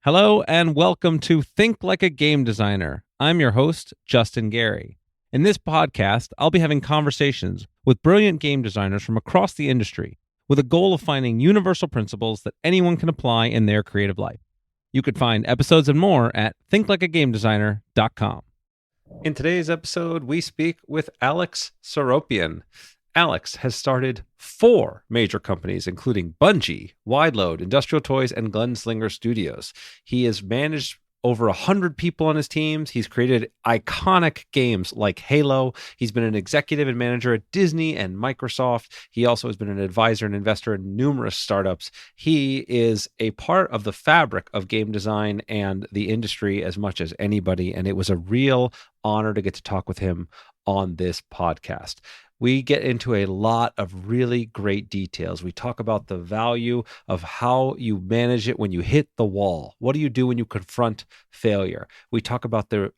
Hello and welcome to Think Like a Game Designer. I'm your host, Justin Gary. In this podcast, I'll be having conversations with brilliant game designers from across the industry with a goal of finding universal principles that anyone can apply in their creative life. You could find episodes and more at thinklikeagamedesigner.com. In today's episode, we speak with Alex Seropian. Alex has started 4 major companies, including Bungie, Wideload, Industrial Toys, and Glenslinger Studios. He has managed over 100 people on his teams. He's created iconic games like Halo. He's been an executive and manager at Disney and Microsoft. He also has been an advisor and investor in numerous startups. He is a part of the fabric of game design and the industry as much as anybody, and it was a real honor to get to talk with him on this podcast. We get into a lot of really great details. We talk about the value of how you manage it when you hit the wall. What do you do when you confront failure? We talk about the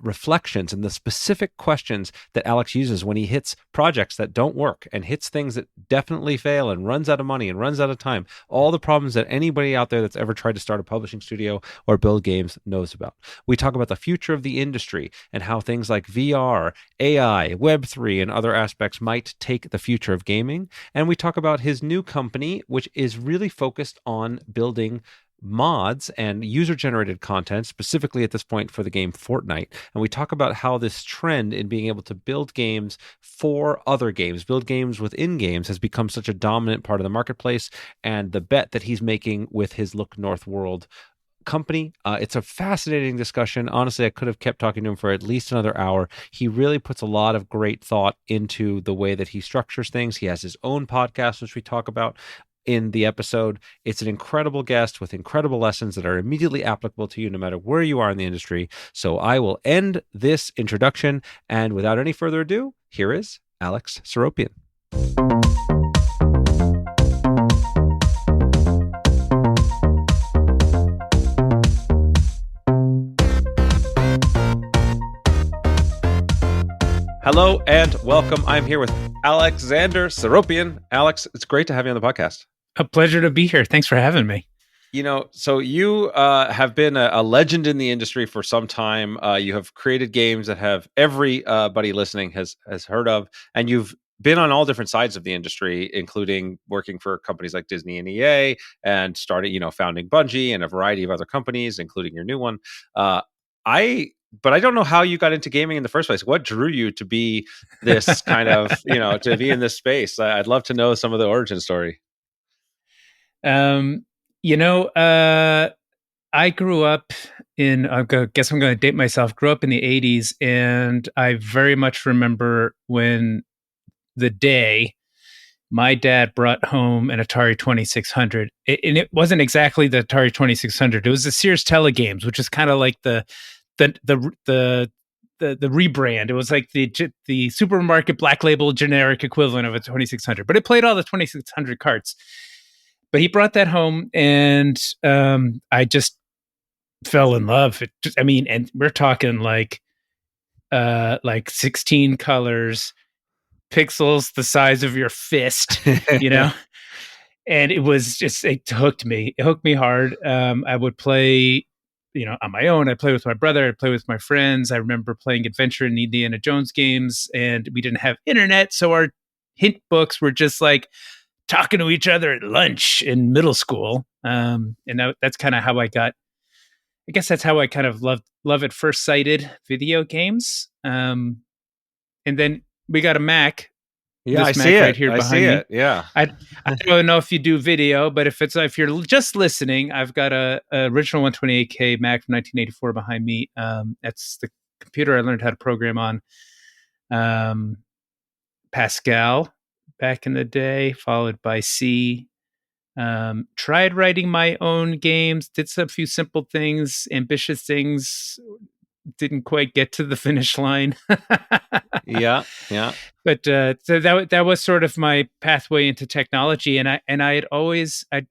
reflections and the specific questions that Alex uses when he hits projects that don't work and hits things that definitely fail and runs out of money and runs out of time. All the problems that anybody out there that's ever tried to start a publishing studio or build games knows about. We talk about the future of the industry and how things like VR, AI, Web3, and other aspects might take the future of gaming. And we talk about his new company, which is really focused on building mods and user-generated content, specifically at this point for the game Fortnite. And we talk about how this trend in being able to build games for other games, build games within games, has become such a dominant part of the marketplace, and the bet that he's making with his Look North World company. It's a fascinating discussion. Honestly, I could have kept talking to him for at least another hour. He really puts a lot of great thought into the way that he structures things. He has his own podcast, which we talk about in the episode. It's an incredible guest with incredible lessons that are immediately applicable to you no matter where you are in the industry. So I will end this introduction, and without any further ado, here is Alex Seropian. Hello and welcome. I'm here with Alexander Seropian. Alex, it's great to have you on the podcast. A pleasure to be here. Thanks for having me. You know, so you have been a legend in the industry for some time. You have created games that have everybody listening has heard of, and you've been on all different sides of the industry, including working for companies like Disney and EA, and founding Bungie and a variety of other companies, including your new one. But I don't know how you got into gaming in the first place. What drew you to be this kind of, to be in this space? I'd love to know some of the origin story. I grew up I guess I'm going to date myself, grew up in the 80s. And I very much remember when the day my dad brought home an Atari 2600. And it wasn't exactly the Atari 2600. It was the Sears Telegames, which is kind of like the rebrand. It was like the supermarket black label generic equivalent of a 2600, but it played all the 2600 carts. But he brought that home, and I just fell in love. And we're talking like 16 colors, pixels the size of your fist, and it hooked me. It hooked me hard. I would play on my own. I play with my brother. I play with my friends. I remember playing Adventure and Indiana Jones games, and we didn't have internet, so our hint books were just like talking to each other at lunch in middle school. And that's kind of how I got. I guess that's how I kind of love at first sighted video games. And then we got a Mac. Yeah, I see it right here behind me. Yeah, I don't know if you do video, but if you're just listening, I've got a original 128K Mac from 1984 behind me. That's the computer I learned how to program on. Pascal back in the day, followed by C. Tried writing my own games, did some few simple things, ambitious things. Didn't quite get to the finish line. yeah. But so that was sort of my pathway into technology, and I had always I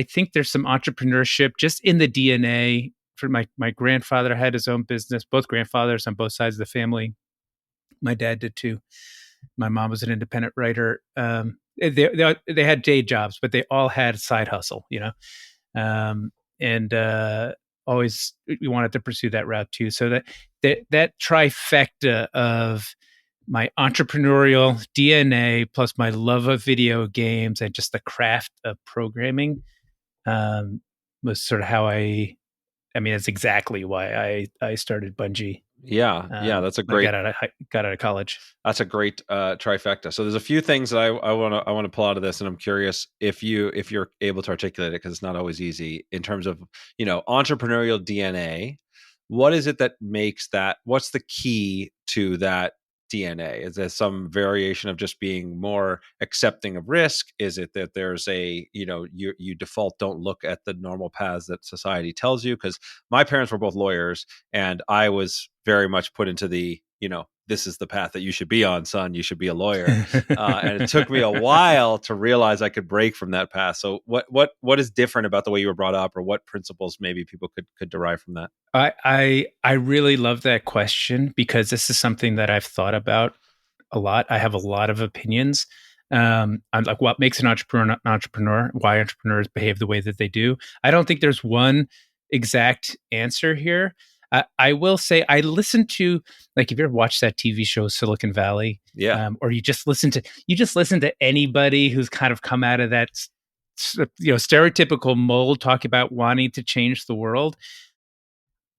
think there's some entrepreneurship just in the DNA. For my grandfather had his own business. Both grandfathers on both sides of the family. My dad did too. My mom was an independent writer. They had day jobs, but they all had side hustle, and always wanted to pursue that route too. So that trifecta of my entrepreneurial DNA plus my love of video games and just the craft of programming was sort of how I mean, that's exactly why I started Bungie. Yeah, that's a I great got out of college. That's a great trifecta. So there's a few things that I want to pull out of this, and I'm curious if you're able to articulate it, because it's not always easy in terms of entrepreneurial DNA. What is it that makes that? What's the key to that DNA? Is there some variation of just being more accepting of risk? Is it that there's a you default don't look at the normal paths that society tells you? Because my parents were both lawyers, and I was very much put into the this is the path that you should be on, son. You should be a lawyer. And it took me a while to realize I could break from that path. So what is different about the way you were brought up, or what principles maybe people could derive from that? I really love that question, because this is something that I've thought about a lot. I have a lot of opinions. I'm like, what makes an entrepreneur an entrepreneur? Why entrepreneurs behave the way that they do? I don't think there's one exact answer here. I will say I listen to, like, if you ever watched that TV show Silicon Valley, Yeah. or you just listen to anybody who's kind of come out of that stereotypical mold, talk about wanting to change the world.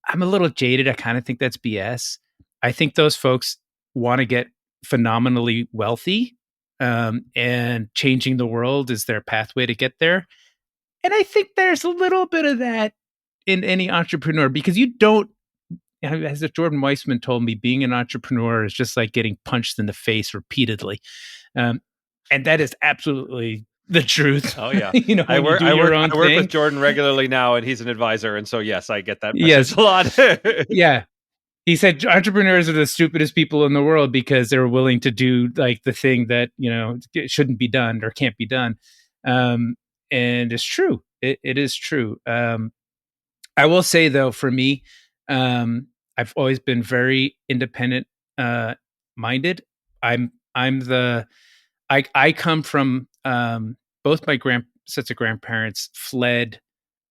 I'm a little jaded. I kind of think that's BS. I think those folks want to get phenomenally wealthy, and changing the world is their pathway to get there. And I think there's a little bit of that in any entrepreneur, because you don't, as Jordan Weissman told me, being an entrepreneur is just like getting punched in the face repeatedly. And that is absolutely the truth. Oh yeah. I work with Jordan regularly now, and he's an advisor. And so, yes, I get that message Yes. a lot. Yeah. He said entrepreneurs are the stupidest people in the world, because they're willing to do like the thing that, shouldn't be done or can't be done. And it's true. It is true. I will say, though, for me, I've always been very independent minded. I come from, both my sets of grandparents fled.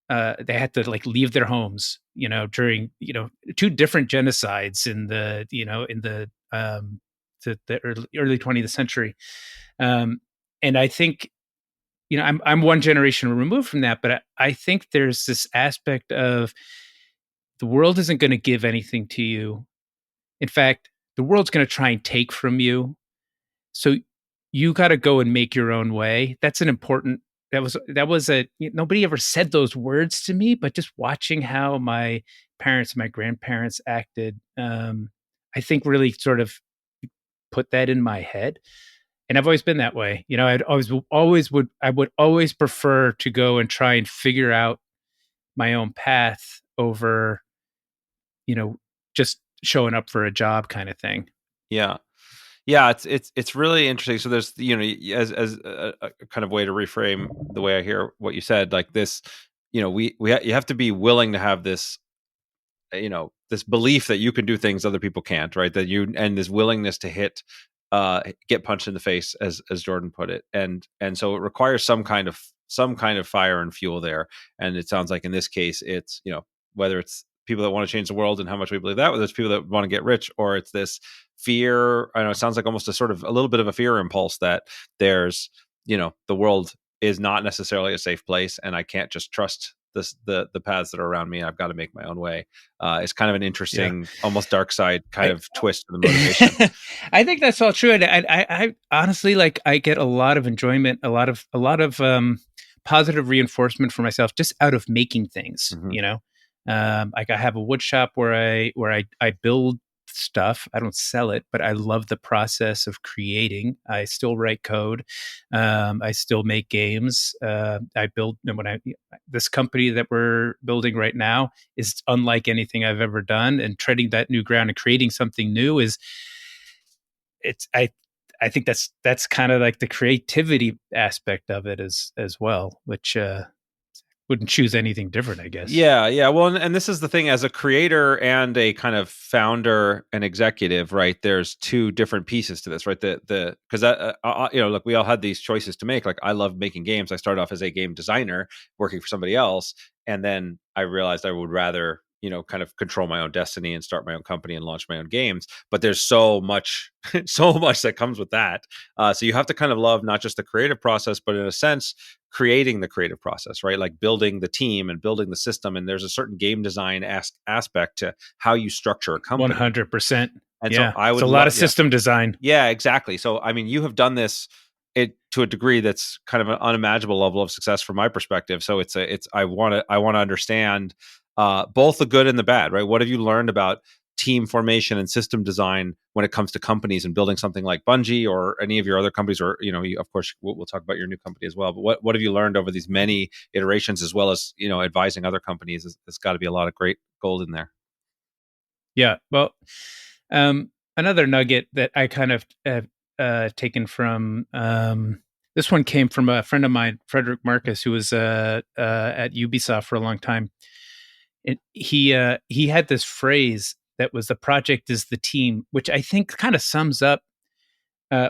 They had to like leave their homes, during two different genocides in the early 20th century. And I think, I'm one generation removed from that, but I think there's this aspect of the world isn't going to give anything to you. In fact, the world's going to try and take from you. So you got to go and make your own way. That's an important, nobody ever said those words to me, but just watching how my parents, my grandparents acted, I think really sort of put that in my head. And I've always been that way. I would always prefer to go and try and figure out my own path over, just showing up for a job kind of thing. Yeah. It's really interesting. So there's as a kind of way to reframe the way I hear what you said, like this, you have to be willing to have this, this belief that you can do things other people can't, right? And this willingness to get punched in the face, as Jordan put it, and so it requires some kind of fire and fuel there. And it sounds like in this case, it's whether it's people that want to change the world and how much we believe that, whether it's people that want to get rich, or it's this fear. I know it sounds like almost a little bit of a fear impulse that there's, the world is not necessarily a safe place, and I can't just trust the paths that are around me. I've got to make my own way. It's kind of an interesting, almost dark side kind of twist to the motivation. I think that's all true. And I honestly, like, I get a lot of enjoyment, a lot of positive reinforcement for myself just out of making things. Mm-hmm. Like, I have a wood shop where I build stuff. I don't sell it, but I love the process of creating. I still write code. I still make games. I build, this company that we're building right now is unlike anything I've ever done, and treading that new ground and creating something new I think that's kind of like the creativity aspect of it as well, which wouldn't choose anything different, I guess. Yeah. Well, and this is the thing, as a creator and a kind of founder and executive, right? There's two different pieces to this, right? Because look, we all had these choices to make. Like, I love making games. I started off as a game designer working for somebody else, And then I realized I would rather, kind of control my own destiny and start my own company and launch my own games. But there's so much, so much that comes with that. So you have to kind of love not just the creative process, but in a sense, creating the creative process, right? Like building the team and building the system. And there's a certain game design aspect to how you structure a company. 100%. And Yeah. so I It's would a lot of system design. Yeah, exactly. So, I mean, you have done this to a degree that's kind of an unimaginable level of success from my perspective. So I want to understand both the good and the bad, right? What have you learned about team formation and system design when it comes to companies and building something like Bungie or any of your other companies, or of course we'll talk about your new company as well. But what have you learned over these many iterations, as well as advising other companies? There's got to be a lot of great gold in there. Yeah. Well, another nugget that I kind of have taken from this one came from a friend of mine, Frederick Marcus, who was at Ubisoft for a long time. And he had this phrase that was, "The project is the team," which I think kind of sums up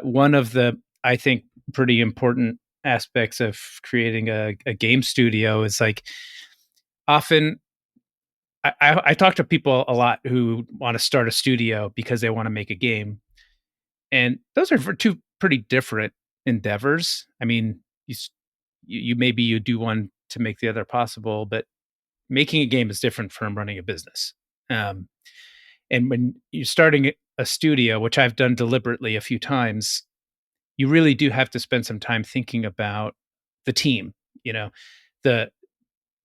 one of the, I think, pretty important aspects of creating a game studio. Is like, often I talk to people a lot who want to start a studio because they want to make a game, and those are for two pretty different endeavors. I mean, you maybe you do one to make the other possible, but making a game is different from running a business. Um, and when you're starting a studio, which I've done deliberately a few times, you really do have to spend some time thinking about the team. You know, the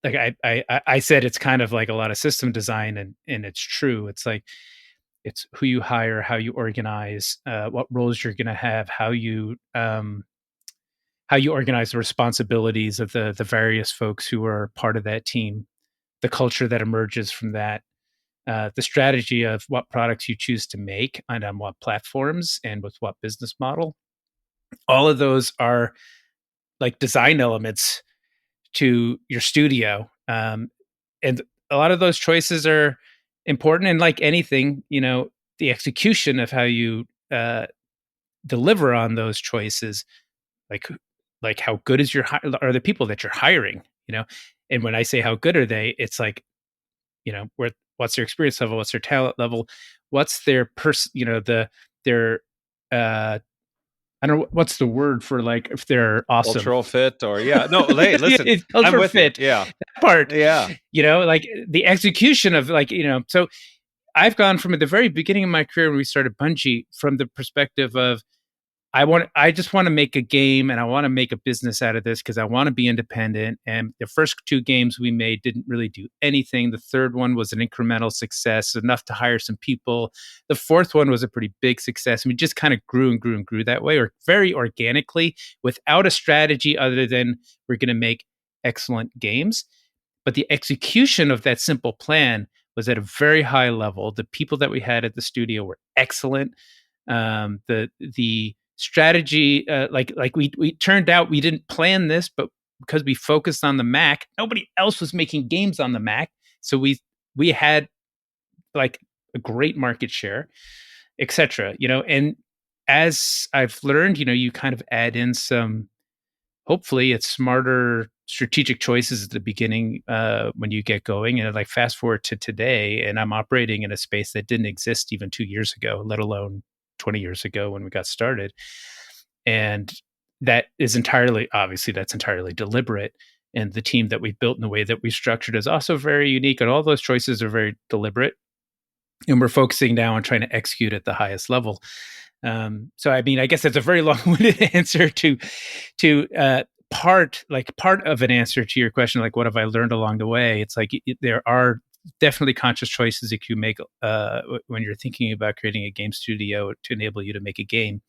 like I said, it's kind of like a lot of system design, and it's true. It's like, it's who you hire, how you organize, what roles you're going to have, how you organize the responsibilities of the various folks who are part of that team, the culture that emerges from that, the strategy of what products you choose to make and on what platforms and with what business model. All of those are like design elements to your studio. And a lot of those choices are important. And like anything, the execution of how you deliver on those choices, like how good is are the people that you're hiring, and when I say how good are they, it's like, what's their experience level, what's their talent level, what's their their I don't know what's the word for, like, if they're awesome. Cultural fit, or no, hey, listen, I'm with fit. You. Yeah. That part. Yeah. Like the execution of, like, so I've gone from at the very beginning of my career when we started Bungie, from the perspective of, I just want to make a game and I want to make a business out of this because I want to be independent. And the first two games we made didn't really do anything. The third one was an incremental success, enough to hire some people. The fourth one was a pretty big success. And we just kind of grew and grew and grew that way, or very organically, without a strategy other than we're going to make excellent games. But the execution of that simple plan was at a very high level. The people that we had at the studio were excellent. The strategy, like we turned out, we didn't plan this, but because we focused on the Mac, nobody else was making games on the Mac, so we had like a great market share, etc. And as I've learned, you kind of add in some, hopefully it's smarter strategic choices at the beginning, when you get going. And like, fast forward to today, and I'm operating in a space that didn't exist even 2 years ago, let alone 20 years ago when we got started. And that is that's entirely deliberate. And the team that we built and the way that we structured is also very unique. And all those choices are very deliberate. And we're focusing now on trying to execute at the highest level. So, I mean, I guess that's a very long-winded answer to part of an answer to your question, like, what have I learned along the way? It's like, there are definitely conscious choices that you make when you're thinking about creating a game studio to enable you to make a game,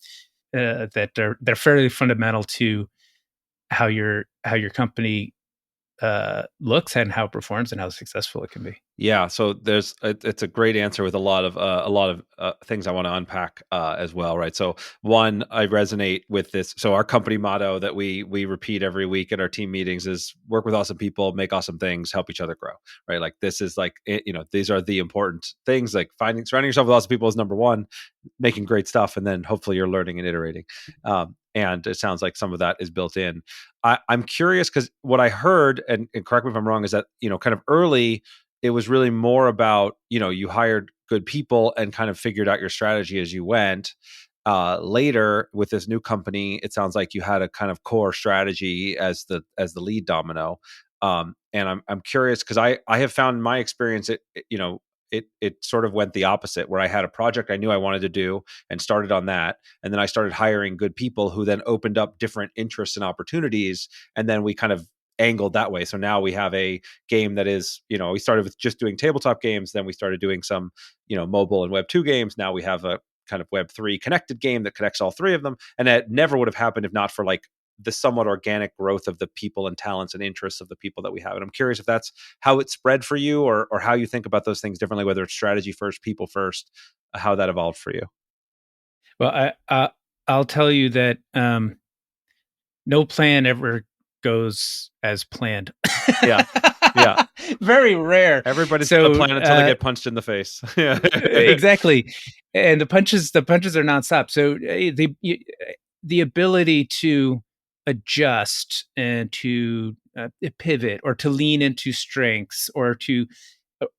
that they're fairly fundamental to how your company looks and how it performs and how successful it can be. Yeah, so it's a great answer with a lot of things I want to unpack as well, right? So one, I resonate with this. So our company motto that we repeat every week at our team meetings is work with awesome people, make awesome things, help each other grow, right? Like, this is like, these are the important things. Like, surrounding yourself with awesome people is number one, making great stuff, and then hopefully you're learning and iterating. and it sounds like some of that is built in. I'm curious because what I heard, and correct me if I'm wrong, is that kind of early it was really more about you hired good people and kind of figured out your strategy as you went. Later with this new company, it sounds like you had a kind of core strategy as the lead domino. And I'm curious because I have found in my experience it sort of went the opposite, where I had a project I knew I wanted to do and started on that, and then I started hiring good people who then opened up different interests and opportunities, and then we kind of angled that way. So now we have a game that is, we started with just doing tabletop games, then we started doing some mobile and Web 2 games. Now we have a kind of Web 3 connected game that connects all three of them, and that never would have happened if not for like the somewhat organic growth of the people and talents and interests of the people that we have. And I'm curious if that's how it spread for you, or how you think about those things differently, whether it's strategy first, people first, how that evolved for you. Well, I'll tell you that no plan ever goes as planned. Yeah. Yeah. Very rare. Everybody's a plan until they get punched in the face. Yeah. Exactly. And the punches are nonstop. So the ability to adjust and to pivot, or to lean into strengths, or to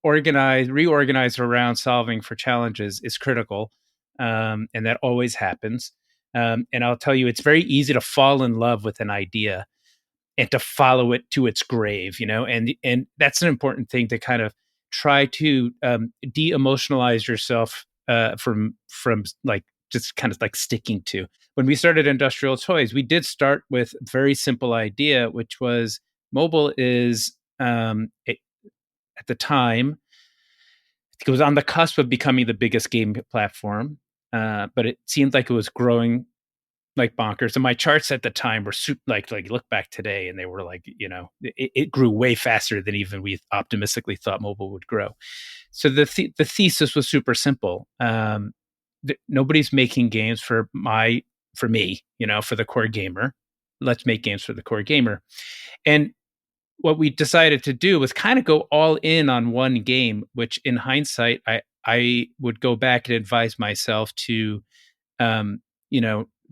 reorganize around solving for challenges is critical. And that always happens. And I'll tell you, it's very easy to fall in love with an idea and to follow it to its grave, and that's an important thing, to kind of try to de-emotionalize yourself from like just kind of like sticking to. When we started Industrial Toys, we did start with a very simple idea, which was mobile is at the time, it was on the cusp of becoming the biggest game platform, but it seemed like it was growing like bonkers. And my charts at the time were like look back today, and they were like, it grew way faster than even we optimistically thought mobile would grow. So the thesis was super simple. Nobody's making games for me, for the core gamer. Let's make games for the core gamer. And what we decided to do was kind of go all in on one game, which in hindsight, I would go back and advise myself to,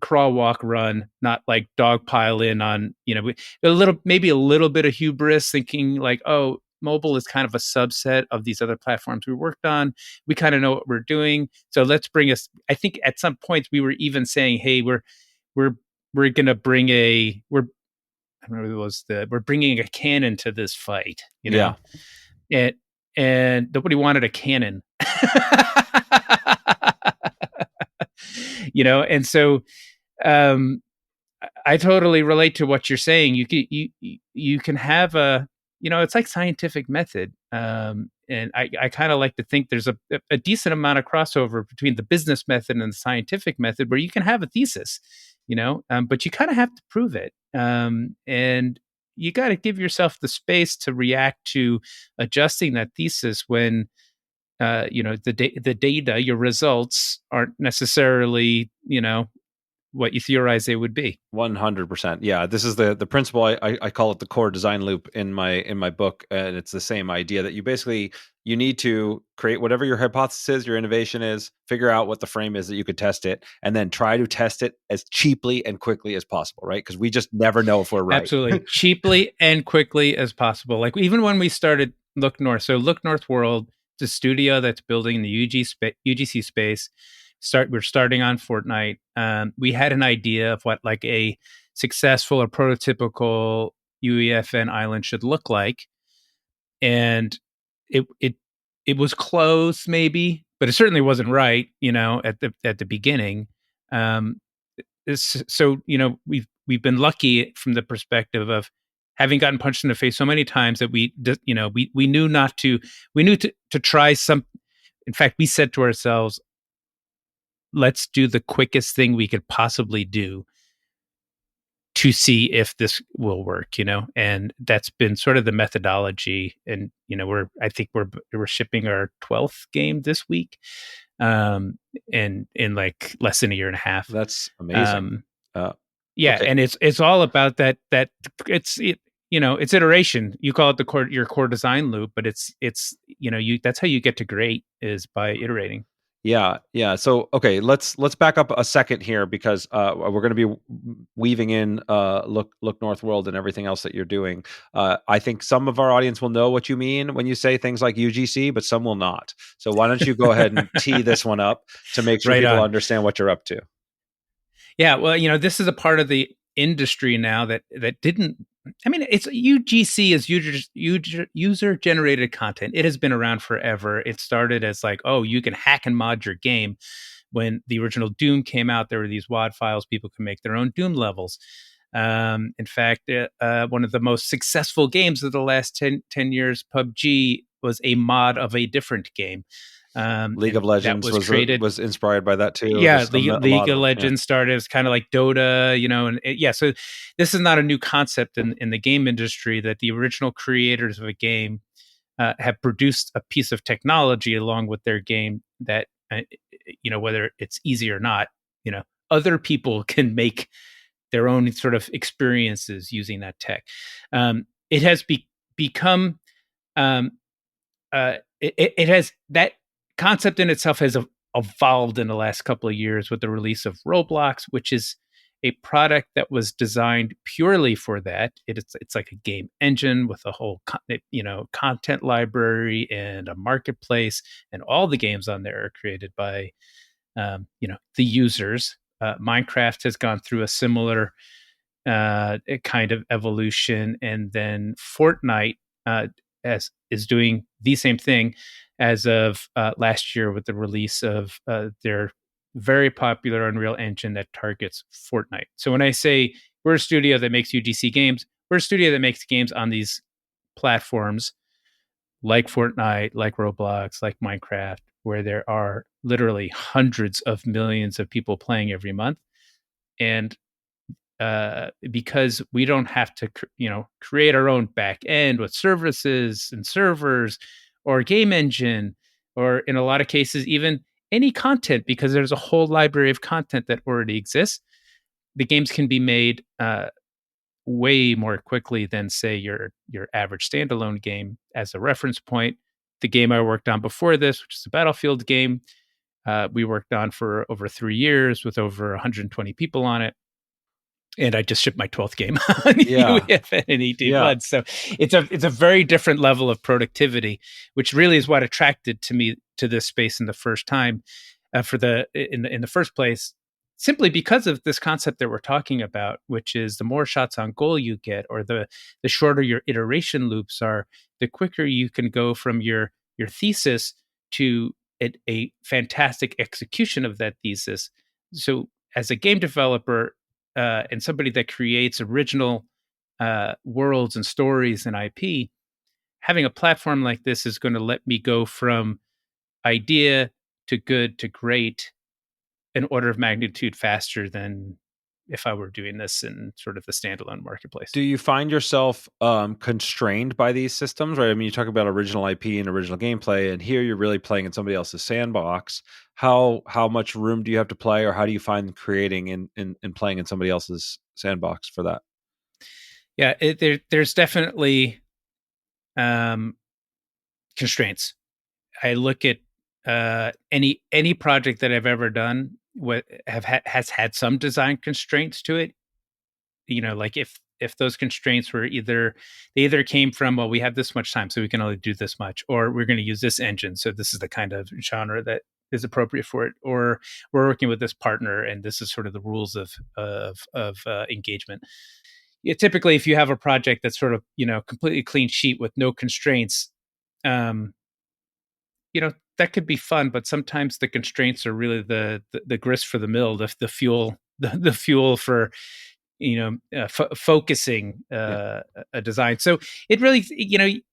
crawl, walk, run, not like dogpile in on, maybe a little bit of hubris, thinking like, oh, mobile is kind of a subset of these other platforms we worked on. We kind of know what we're doing. So let's bring us, I think at some points we were even saying, hey, we're going to bring I remember it was we're bringing a cannon to this fight, Yeah. and nobody wanted a cannon, and so I totally relate to what you're saying. You can have it's like scientific method, and I kind of like to think there's a decent amount of crossover between the business method and the scientific method, where you can have a thesis, but you kind of have to prove it. And you got to give yourself the space to react to adjusting that thesis when, the data, your results aren't necessarily, what you theorize they would be. 100%. Yeah, this is the principle. I call it the core design loop in my book, and it's the same idea that you need to create whatever your hypothesis is, your innovation is, figure out what the frame is that you could test it, and then try to test it as cheaply and quickly as possible, right? Because we just never know if we're right. Absolutely. Cheaply and quickly as possible. Like even when we started Look North, so Look North World, the studio that's building the UGC space. We're starting on Fortnite. We had an idea of what like a successful or prototypical UEFN island should look like, and it was close maybe, but it certainly wasn't right. At the beginning. So we've been lucky from the perspective of having gotten punched in the face so many times that we knew to try some. In fact, we said to ourselves, let's do the quickest thing we could possibly do to see if this will work, and that's been sort of the methodology. And, I think we're shipping our 12th game this week, and in like less than a year and a half. That's amazing. Yeah. Okay. And it's all about that it's iteration. You call it your core design loop, but it's that's how you get to great, is by iterating. Yeah. So, okay, let's back up a second here because we're going to be weaving in look North World and everything else that you're doing. I think some of our audience will know what you mean when you say things like UGC, but some will not. So, why don't you go ahead and tee this one up to make sure Right people on. understand what you're up to? Yeah, well, this is a part of the industry now that didn't. I mean, it's UGC is user generated content. It has been around forever. It started as like, oh, you can hack and mod your game. When the original Doom came out, there were these WAD files. People could make their own Doom levels. In fact, one of the most successful games of the last 10 years, PUBG, was a mod of a different game. League And of that Legends was created. was inspired by that too. Yeah, There's League, a lot League of of them. Yeah. Legends started as kind of like Dota, and yeah. So this is not a new concept in the game industry that the original creators of a game have produced a piece of technology along with their game that, whether it's easy or not, other people can make their own sort of experiences using that tech. It has become um, it has that concept in itself has evolved in the last couple of years with the release of Roblox, which is a product that was designed purely for that. It's like a game engine with a whole content library and a marketplace, and all the games on there are created by the users. Minecraft has gone through a similar kind of evolution, and then Fortnite as is doing the same thing as of last year with the release of their very popular Unreal Engine that targets Fortnite. So when I say we're a studio that makes UGC games, we're a studio that makes games on these platforms like Fortnite, like Roblox, like Minecraft, where there are literally hundreds of millions of people playing every month. And because we don't have to, create our own back end with services and servers or game engine, or in a lot of cases, even any content, because there's a whole library of content that already exists. The games can be made way more quickly than, say, your average standalone game. As a reference point, the game I worked on before this, which is a Battlefield game, we worked on for over 3 years with over 120 people on it, and I just shipped my 12th game on Yeah. UEFN in 18 Yeah. months. So it's a very different level of productivity, which really is what attracted to me to this space in the first time, in the first place, simply because of this concept that we're talking about, which is the more shots on goal you get, or the shorter your iteration loops are, the quicker you can go from your thesis to a fantastic execution of that thesis. So as a game developer, and somebody that creates original worlds and stories and IP, having a platform like this is going to let me go from idea to good to great an order of magnitude faster than if I were doing this in sort of the standalone marketplace. Do you find yourself constrained by these systems? Right. I mean, you talk about original IP and original gameplay, and here you're really playing in somebody else's sandbox. How much room do you have to play, or how do you find creating in playing in somebody else's sandbox for that? Yeah, there's definitely um, constraints. I look at any project that I've ever done has had some design constraints to it. Like if those constraints were either came from, well, we have this much time, so we can only do this much, or we're going to use this engine, so this is the kind of genre that is appropriate for it, or we're working with this partner, and this is sort of the rules of engagement. Yeah, typically, if you have a project that's sort of completely clean sheet with no constraints, um, that could be fun, but sometimes the constraints are really the grist for the mill, the fuel, the fuel for focusing Yeah. a design. So it really,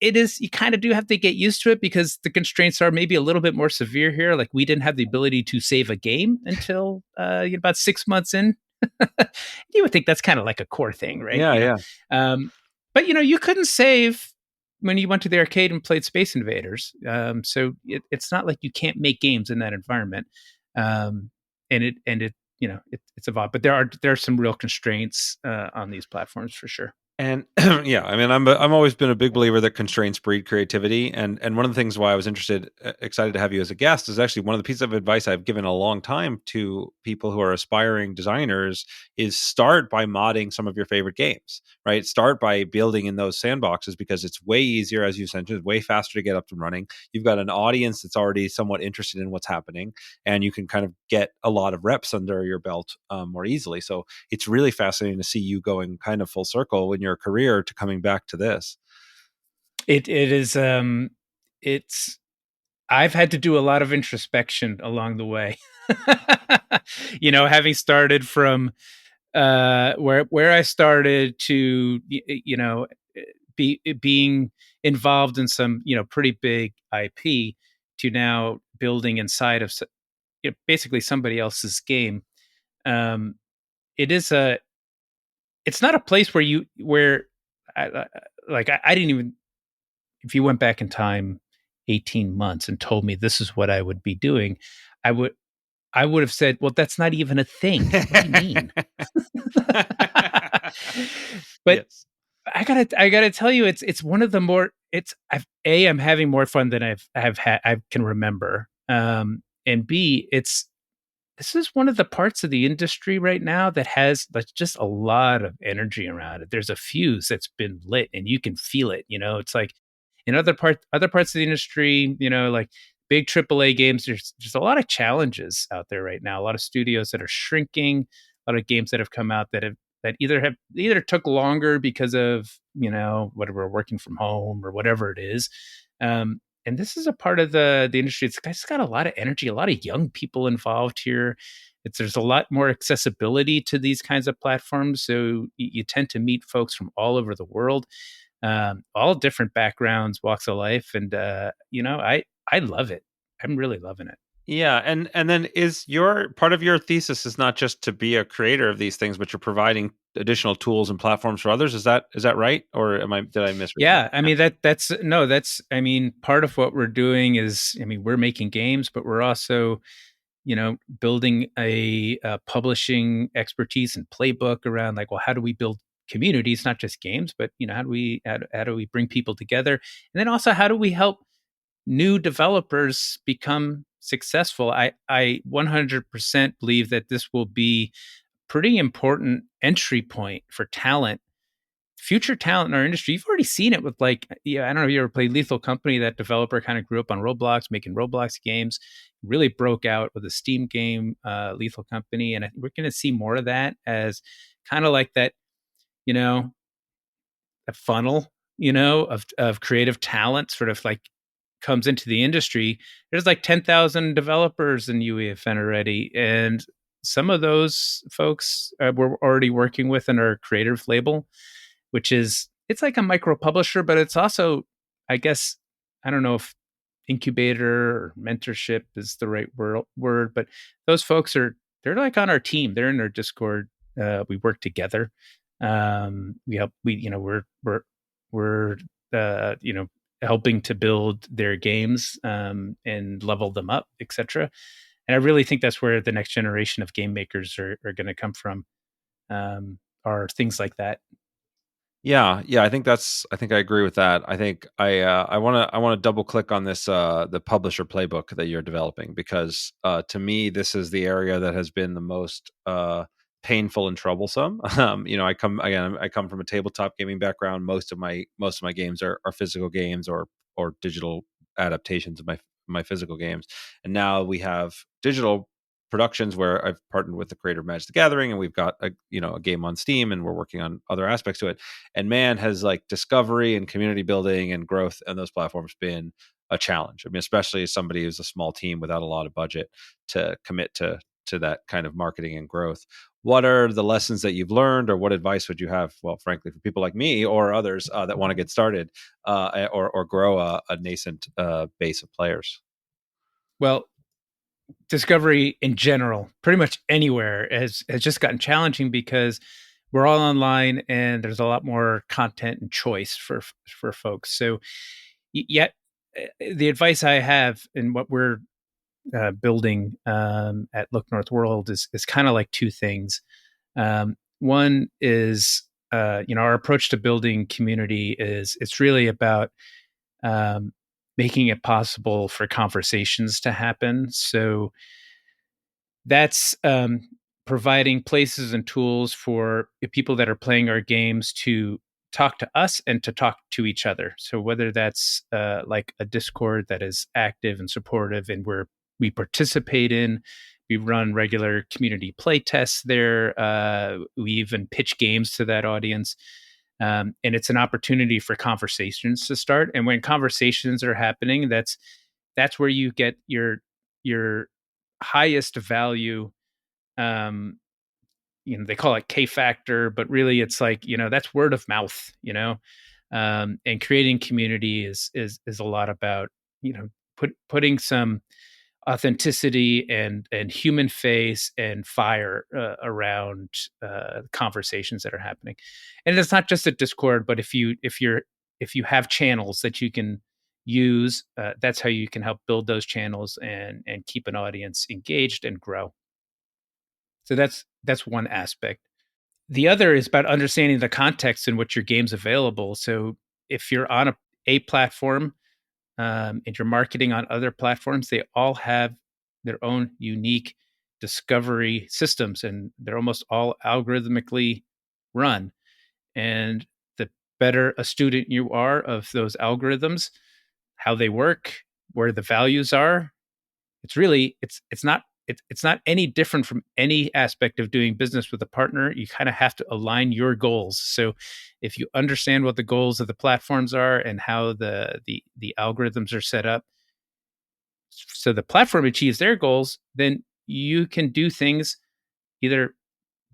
it is, you kind of do have to get used to it, because the constraints are maybe a little bit more severe here. Like, we didn't have the ability to save a game until about 6 months in. You would think that's kind of like a core thing, right? Yeah. Yeah. But you couldn't save when you went to the arcade and played Space Invaders. So it's not like you can't make games in that environment. And it's evolved, but there are some real constraints on these platforms for sure. And yeah, I mean, I'm always been a big believer that constraints breed creativity, and one of the things why I was excited to have you as a guest is actually one of the pieces of advice I've given a long time to people who are aspiring designers is start by modding some of your favorite games, right? Start by building in those sandboxes because it's way easier, as you mentioned, way faster to get up and running. You've got an audience that's already somewhat interested in what's happening, and you can kind of get a lot of reps under your belt more easily. So it's really fascinating to see you going kind of full circle in your career to coming back to this. It is it's I've had to do a lot of introspection along the way. Having started from where I started to being involved in some pretty big IP to now building inside of basically somebody else's game. Um, it is a it's not a place where I didn't even, if you went back in time 18 months and told me this is what I would be doing, I would I would have said, well, that's not even a thing. What do you mean? But Yes. I gotta tell you, it's one of the more I'm having more fun than I've had I can remember. And B, this is one of the parts of the industry right now that has like just a lot of energy around it. There's a fuse that's been lit and you can feel it. It's like in other parts of the industry, like big AAA games, there's a lot of challenges out there right now. A lot of studios that are shrinking, a lot of games that have come out that either took longer because of, whatever, working from home or whatever it is. And this is a part of the industry. It's got a lot of energy, a lot of young people involved here. There's a lot more accessibility to these kinds of platforms, so you tend to meet folks from all over the world, all different backgrounds, walks of life, and I love it. I'm really loving it. Yeah, and then is your part of your thesis is not just to be a creator of these things, but you're providing additional tools and platforms for others. Is that right, or did I misread that? Yeah, I Yeah. mean that's no, that's I mean part of what we're doing is, I mean, we're making games, but we're also building a publishing expertise and playbook around, like, well, how do we build communities, not just games, but how do we bring people together, and then also how do we help new developers become successful. I 100% believe that this will be pretty important entry point for talent, future talent in our industry. You've already seen it with, like, yeah, I don't know if you ever played Lethal Company. That developer kind of grew up on Roblox, making Roblox games, really broke out with a Steam game, Lethal Company. And we're going to see more of that as kind of like that, you know, a funnel, of creative talent sort of like comes into the industry. There's like 10,000 developers in UEFN already. And some of those folks we're already working with in our creative label, which is, it's like a micro publisher, but it's also, I guess, I don't know if incubator or mentorship is the right word, but those folks they're like on our team. They're in our Discord. We work together. We help, we're, helping to build their games, and level them up, etc. And I really think that's where the next generation of game makers are going to come from, are things like that. Yeah, yeah, I think I agree with that. I think I want to double click on this the publisher playbook that you're developing because to me this is the area that has been the most painful and troublesome. I come from a tabletop gaming background. Most of my games are physical games or digital adaptations of my physical games. And now we have digital productions where I've partnered with the creator of Magic the Gathering and we've got a game on Steam and we're working on other aspects to it. And man, has like discovery and community building and growth on those platforms been a challenge. I mean, especially as somebody who's a small team without a lot of budget to commit to that kind of marketing and growth. What are the lessons that you've learned, or what advice would you have? Well, frankly, for people like me or others that want to get started or grow a nascent base of players. Well, discovery in general, pretty much anywhere, has just gotten challenging because we're all online and there's a lot more content and choice for folks. So yet, the advice I have and what we're building, at Look North World is kind of like two things. One is, our approach to building community is it's really about um, making it possible for conversations to happen. So that's providing places and tools for the people that are playing our games to talk to us and to talk to each other. So whether that's like a Discord that is active and supportive, and we participate in, we run regular community play tests there. We even pitch games to that audience. And it's an opportunity for conversations to start. And when conversations are happening, that's where you get your highest value. um they call it K factor, but really it's like, that's word of mouth. And creating community is a lot about, putting some authenticity and human face and fire around conversations that are happening. And it's not just a Discord, but if you have channels that you can use, that's how you can help build those channels and keep an audience engaged and grow. So that's one aspect. The other is about understanding the context in which your game's available. So if you're on a platform, and you're marketing on other platforms, they all have their own unique discovery systems, and they're almost all algorithmically run. And the better a student you are of those algorithms, how they work, where the values are, it's not any different from any aspect of doing business with a partner. You kind of have to align your goals. So if you understand what the goals of the platforms are and how the algorithms are set up so the platform achieves their goals, then you can do things either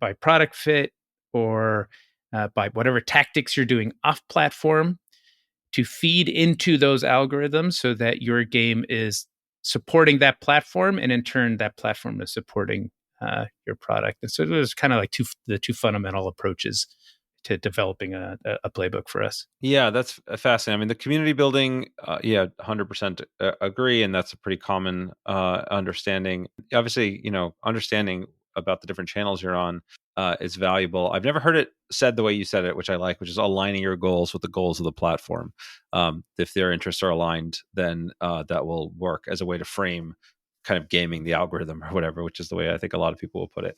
by product fit or by whatever tactics you're doing off platform to feed into those algorithms so that your game is supporting that platform, and in turn that platform is supporting your product. And so there's kind of like the two fundamental approaches to developing a playbook for us. Yeah, that's fascinating. I mean, the community building, yeah, 100% agree, and that's a pretty common understanding. Obviously, understanding about the different channels you're on is valuable. I've never heard it said the way you said it, which I like, which is aligning your goals with the goals of the platform. If their interests are aligned, then that will work as a way to frame kind of gaming the algorithm or whatever, which is the way I think a lot of people will put it.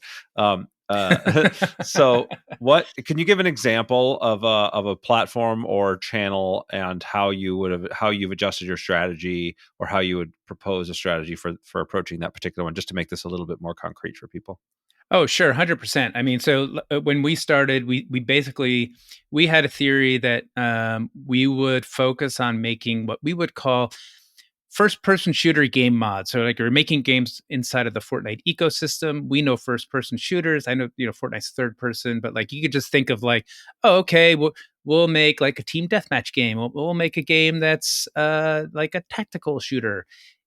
So what can you give an example of a platform or channel and how you've adjusted your strategy, or how you would propose a strategy for approaching that particular one, just to make this a little bit more concrete for people? Oh, sure, 100%. I mean, so when we started, we basically we had a theory that we would focus on making what we would call first-person shooter game mods. So, like, we're making games inside of the Fortnite ecosystem. We know first-person shooters. I know, Fortnite's third person, but like you could just think of like, oh, okay, we'll make like a team deathmatch game. We'll make a game that's like a tactical shooter,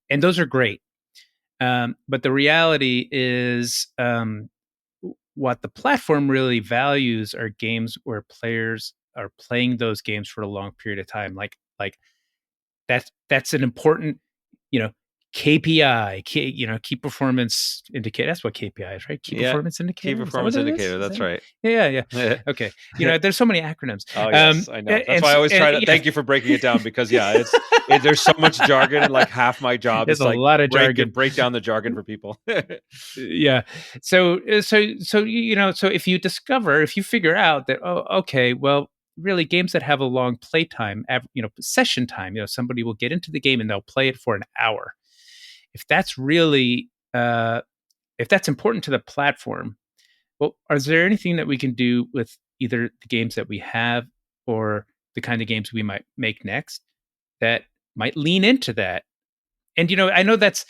and those are great. But the reality is, what the platform really values are games where players are playing those games for a long period of time. Like that's an important, you know, KPI, key performance indicator. That's what KPI is, right? Key Yeah, performance key indicator. Is that what performance it indicator. is? Is That's that right. Yeah. Okay. There's so many acronyms. Oh yes, I know. That's why I always try to. Yeah, Thank you for breaking it down, because yeah, there's so much jargon, and like half my job there's is a like lot of jargon. break down the jargon for people. Yeah. So if you figure out that, oh, okay, well, really games that have a long play time, session time, somebody will get into the game and they'll play it for an hour. If that's really if that's important to the platform, well, is there anything that we can do with either the games that we have or the kind of games we might make next that might lean into that? And I know that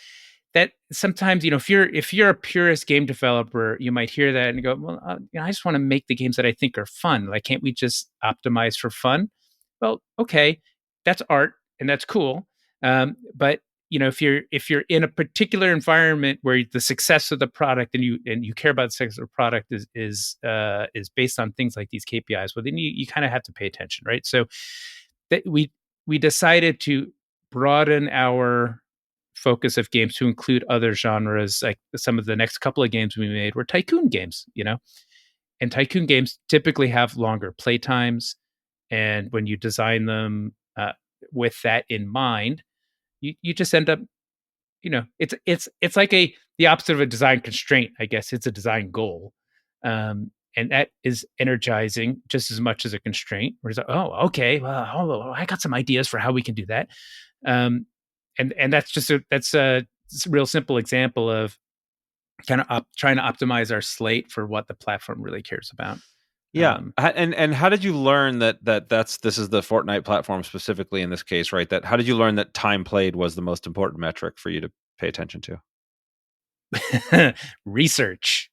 sometimes, if you're a purist game developer, you might hear that and go, well, I just want to make the games that I think are fun. Like, can't we just optimize for fun? Well, okay, that's art and that's cool. But if you're in a particular environment where the success of the product and you care about the success of the product is based on things like these KPIs, well, then you kind of have to pay attention, right? So that we decided to broaden our focus of games to include other genres. Like some of the next couple of games we made were tycoon games, And tycoon games typically have longer play times. And when you design them with that in mind, you just end up, it's like the opposite of a design constraint, I guess. It's a design goal. And that is energizing just as much as a constraint. Where it's like, oh, okay, well, I got some ideas for how we can do that. Um, and that's just that's a real simple example of kind of trying to optimize our slate for what the platform really cares about. Yeah, and how did you learn that this is the Fortnite platform specifically in this case, right? That how did you learn that time played was the most important metric for you to pay attention Research.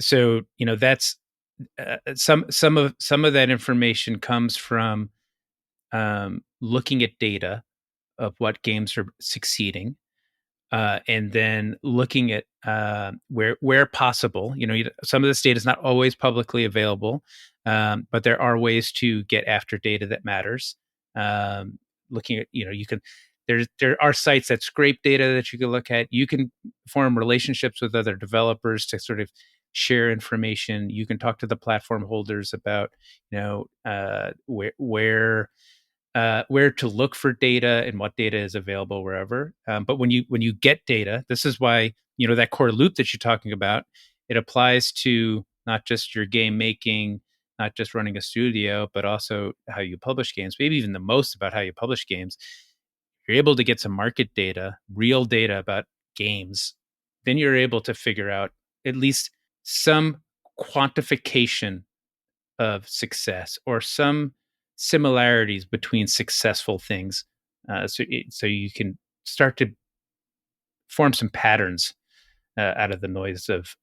So that's some of that information comes from looking at data of what games are succeeding, and then looking at where possible. Some of this data is not always publicly available, but there are ways to get after data that matters. Looking at you can there are sites that scrape data that you can look at. You can form relationships with other developers to sort of share information. You can talk to the platform holders about where to look for data and what data is available wherever. But when you get data, this is why that core loop that you're talking about. It applies to not just your game making, not just running a studio, but also how you publish games. Maybe even the most about how you publish games. You're able to get some market data, real data about games. Then you're able to figure out at least some quantification of success or some similarities between successful things, so you can start to form some patterns out of the noise of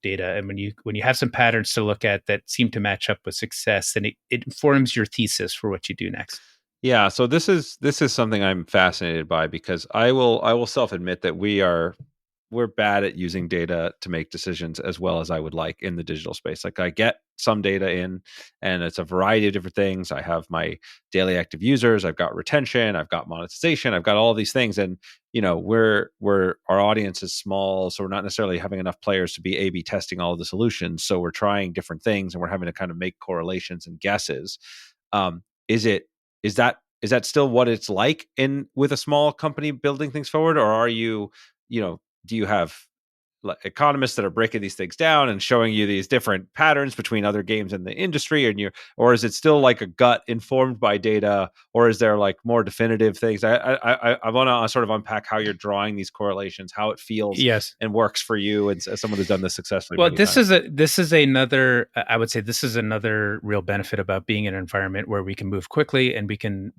data. And when you have some patterns to look at that seem to match up with success, then it informs your thesis for what you do next. Yeah, so this is something I'm fascinated by because I will self admit that we're bad at using data to make decisions as well as I would like in the digital space. Like I get some data in and it's a variety of different things. I have my daily active users, I've got retention, I've got monetization, I've got all these things. And we're our audience is small, so we're not necessarily having enough players to be A/B testing all of the solutions. So we're trying different things and we're having to kind of make correlations and guesses. Um, is it is that still what it's like in with a small company building things forward, or are you do you have economists that are breaking these things down and showing you these different patterns between other games in the industry, or is it still like a gut informed by data, or is there like more definitive things? I want to sort of unpack how you're drawing these correlations, how it feels Yes. and works for you, and as someone who's done this successfully Well, many times. this is another. I would say this is another real benefit about being in an environment where we can move quickly and we can,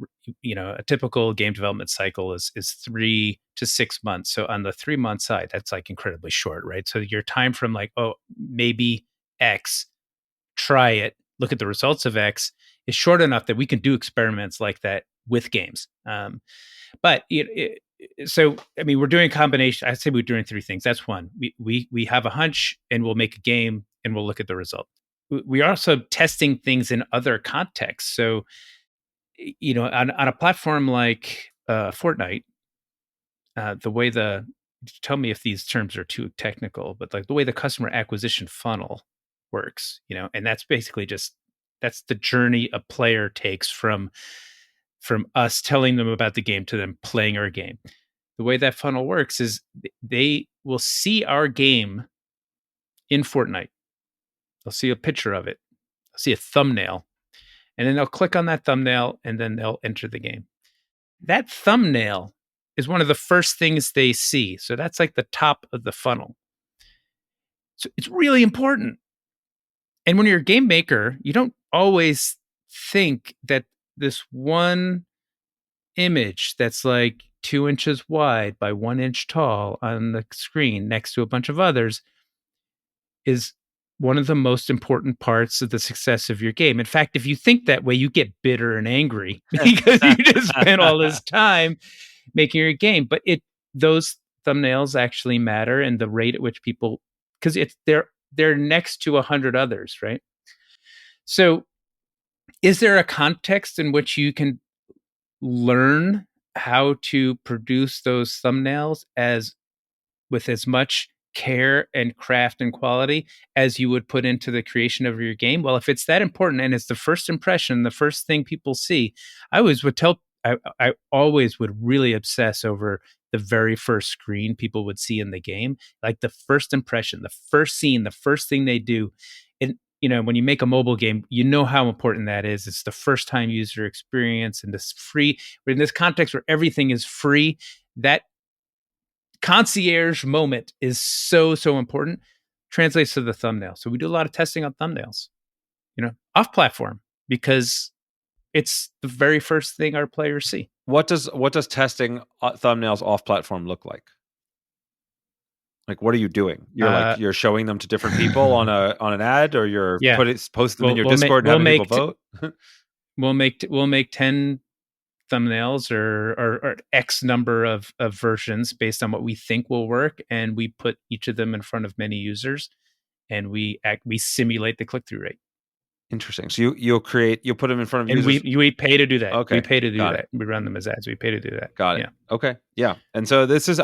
a typical game development cycle is 3 to 6 months. So on the 3 month side, that's like incredibly short, right? So your time from like, oh, maybe X, try it, look at the results of X, is short enough that we can do experiments like that with games. But so I mean, we're doing a combination. I say we're doing three things. That's one. We have a hunch and we'll make a game and we'll look at the result. We are also testing things in other contexts. So on a platform like Fortnite, the way tell me if these terms are too technical, but like the way the customer acquisition funnel works, and that's basically that's the journey a player takes from us telling them about the game to them playing our game. The way that funnel works is they will see our game in Fortnite. They'll see a picture of it, they'll see a thumbnail, and then they'll click on that thumbnail and then they'll enter the game. That thumbnail is one of the first things they see. So that's like the top of the funnel. So it's really important. And when you're a game maker, you don't always think that this one image that's like 2 inches wide by 1 inch tall on the screen next to a bunch of others is one of the most important parts of the success of your game. In fact, if you think that way, you get bitter and angry because you just spent all this time making your game. But those thumbnails actually matter, and the rate at which people, because they're next to 100 others, right? So is there a context in which you can learn how to produce those thumbnails with as much care and craft and quality as you would put into the creation of your game. Well, if it's that important and it's the first impression, the first thing people see, I always would really obsess over the very first screen people would see in the game, like the first impression, the first scene, the first thing they do. And when you make a mobile game, you know how important that is. It's the first time user experience, and this free, in this context where everything is free, that concierge moment is so important. Translates to the thumbnail. So we do a lot of testing on thumbnails, off platform, because it's the very first thing our players see. What does testing thumbnails off platform look like? Like, what are you doing? You're showing them to different people on an ad, or you're posting them in your Discord and having people vote? We'll make 10 thumbnails or X number of versions based on what we think will work, and we put each of them in front of many users, and we simulate the click-through rate. Interesting. So you'll put them in front of users, and we pay to do that. Okay, we pay to do that. We run them as ads. We pay to do that. Got it. Yeah. Okay. Yeah. And so this is,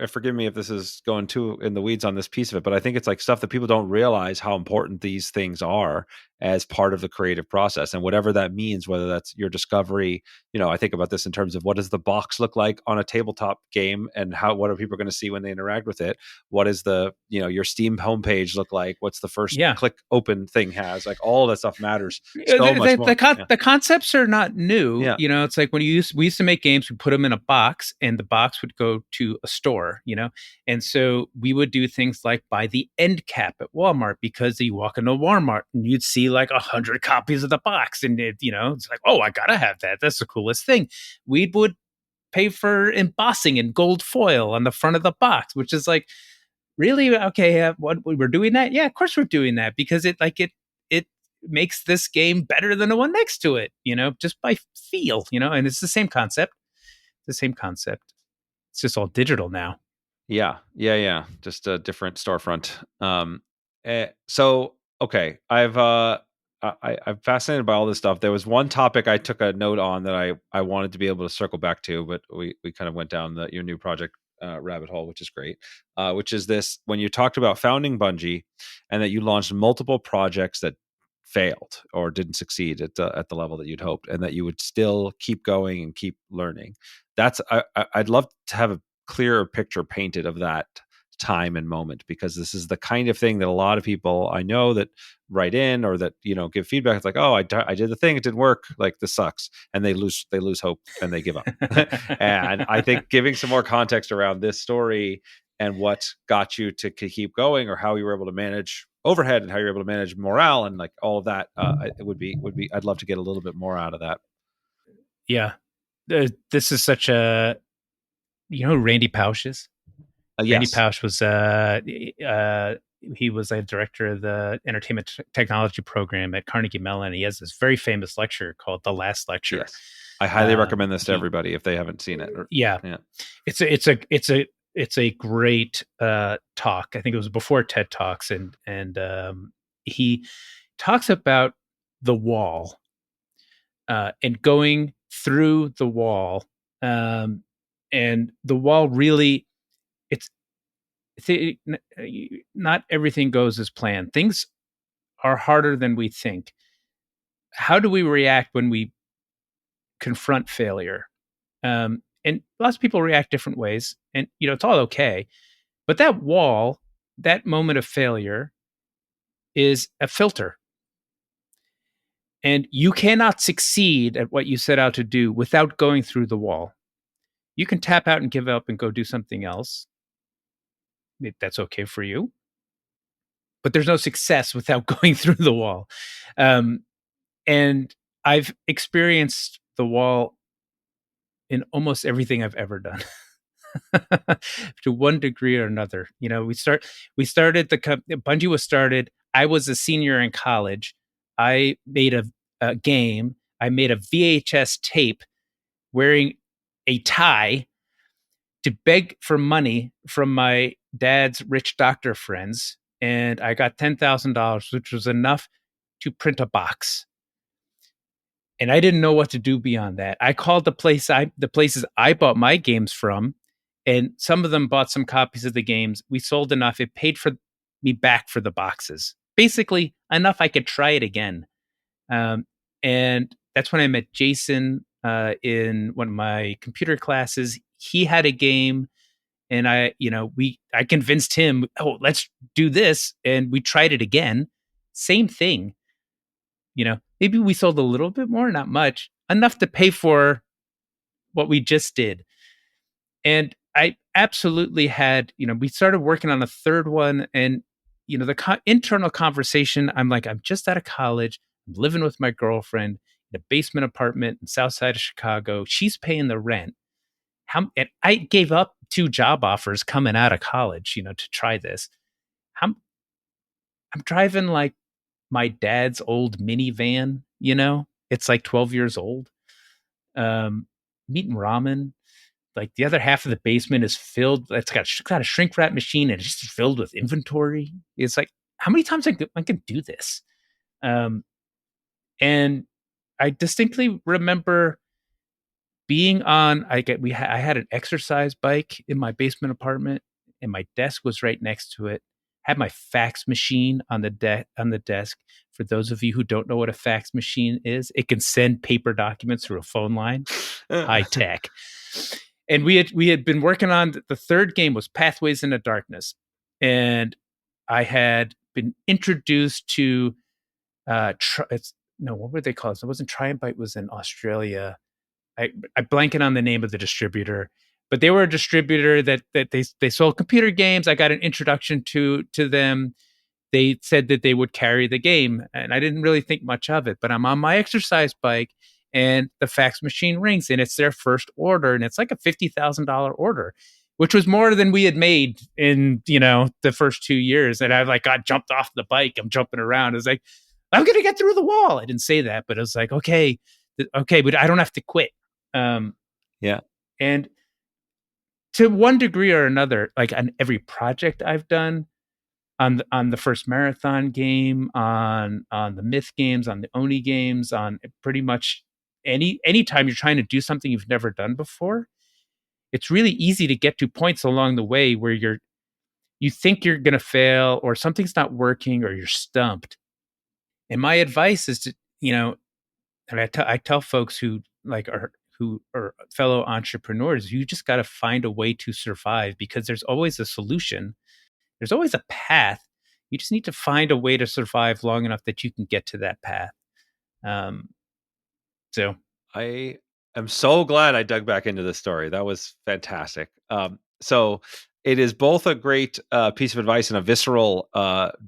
forgive me if this is going too in the weeds on this piece of it, but I think it's like stuff that people don't realize how important these things are as part of the creative process, and whatever that means, whether that's your discovery. I think about this in terms of, what does the box look like on a tabletop game, and what are people going to see when they interact with it? What is the, your Steam homepage look like? What's the first click open thing has? Like, all that stuff matters so much more. The concepts are not new. Yeah. It's like when we used to make games, we put them in a box, and the box would go to a store, and so we would do things like buy the end cap at Walmart, because you walk into Walmart and you'd see like 100 copies of the box, and it's like, oh, I gotta have that. That's the coolest thing. We would pay for embossing in gold foil on the front of the box, which is like, really? Okay, what we're doing that? Yeah, of course we're doing that, because it makes this game better than the one next to it, just by feel, and it's the same concept. It's just all digital now. Yeah. Just a different storefront. So, okay, I'm fascinated by all this stuff. There was one topic I took a note on that I wanted to be able to circle back to, but we kind of went down your new project rabbit hole, which is great. Which is this: when you talked about founding Bungie, and that you launched multiple projects that failed or didn't succeed at the level that you'd hoped, and that you would still keep going and keep learning. I'd love to have a clearer picture painted of that time and moment, because this is the kind of thing that a lot of people I know that write in, or that give feedback. It's like, oh, I did the thing, it didn't work, like, this sucks, and they lose hope and they give up. And I think giving some more context around this story and what got you to keep going, or how you were able to manage overhead, and how you're able to manage morale, and like all of that, it would be I'd love to get a little bit more out of that. Yeah, this is such a, who Randy Pausch is? Yes. Randy Pausch was he was a director of the entertainment technology program at Carnegie Mellon. He has this very famous lecture called The Last Lecture. Yes. I highly recommend this to everybody if they haven't seen it. Yeah. It's a great talk. I think it was before TED Talks, and he talks about the wall and going through the wall, and the wall really, not everything goes as planned. Things are harder than we think. How do we react when we confront failure? And lots of people react different ways, and it's all okay. But that wall, that moment of failure, is a filter. And you cannot succeed at what you set out to do without going through the wall. You can tap out and give up and go do something else. That's okay for you. But there's no success without going through the wall. And I've experienced the wall in almost everything I've ever done. To one degree or another. Bungie was started. I was a senior in college. I made a game. I made a VHS tape wearing a tie to beg for money from my dad's rich doctor friends. And I got $10,000, which was enough to print a box. And I didn't know what to do beyond that. I called the places I bought my games from, And some of them bought some copies of the games. We sold enough. It paid for me back for the boxes. Basically, enough I could try it again. And that's when I met Jason in one of my computer classes. He had a game, and I convinced him, oh, let's do this, and we tried it again. Same thing. Maybe we sold a little bit more, not much, enough to pay for what we just did. And I absolutely had, we started working on a third one, and the internal conversation. I'm like, I'm just out of college. I'm living with my girlfriend in a basement apartment in South Side of Chicago. She's paying the rent. And I gave up 2 job offers coming out of college, to try this. I'm driving like my dad's old minivan. It's like 12 years old. Um, Meeting ramen. Like the other half of the basement is filled. It's got a shrink wrap machine, and it's just filled with inventory. It's like, how many times I can do this? Um, and I distinctly remember being on. I had an exercise bike in my basement apartment, and my desk was right next to it. Had my fax machine on the desk. For those of you who don't know what a fax machine is, it can send paper documents through a phone line. High tech. And we had been working on the third game was Pathways into Darkness, and I had been introduced to what were they called? It wasn't Triumph. It was in Australia. I blanking on the name of the distributor, but they were a distributor that they sold computer games. I got an introduction to them. They said that they would carry the game, and I didn't really think much of it. But I'm on my exercise bike, and the fax machine rings, and it's their first order, and it's like a $50,000 order, which was more than we had made in the first 2 years. And I got jumped off the bike. I'm jumping around. I was like, I'm gonna get through the wall. I didn't say that, but it was like, okay, but I don't have to quit. Yeah. And to one degree or another, like on every project I've done, on the first marathon game, on the myth games, on the Oni games, on pretty much anytime you're trying to do something you've never done before, it's really easy to get to points along the way where you think you're going to fail, or something's not working, or you're stumped. And my advice is to, and I tell folks who are fellow entrepreneurs, you just got to find a way to survive, because there's always a solution. There's always a path. You just need to find a way to survive long enough that you can get to that path. So I am so glad I dug back into this story. That was fantastic. So it is both a great piece of advice and a visceral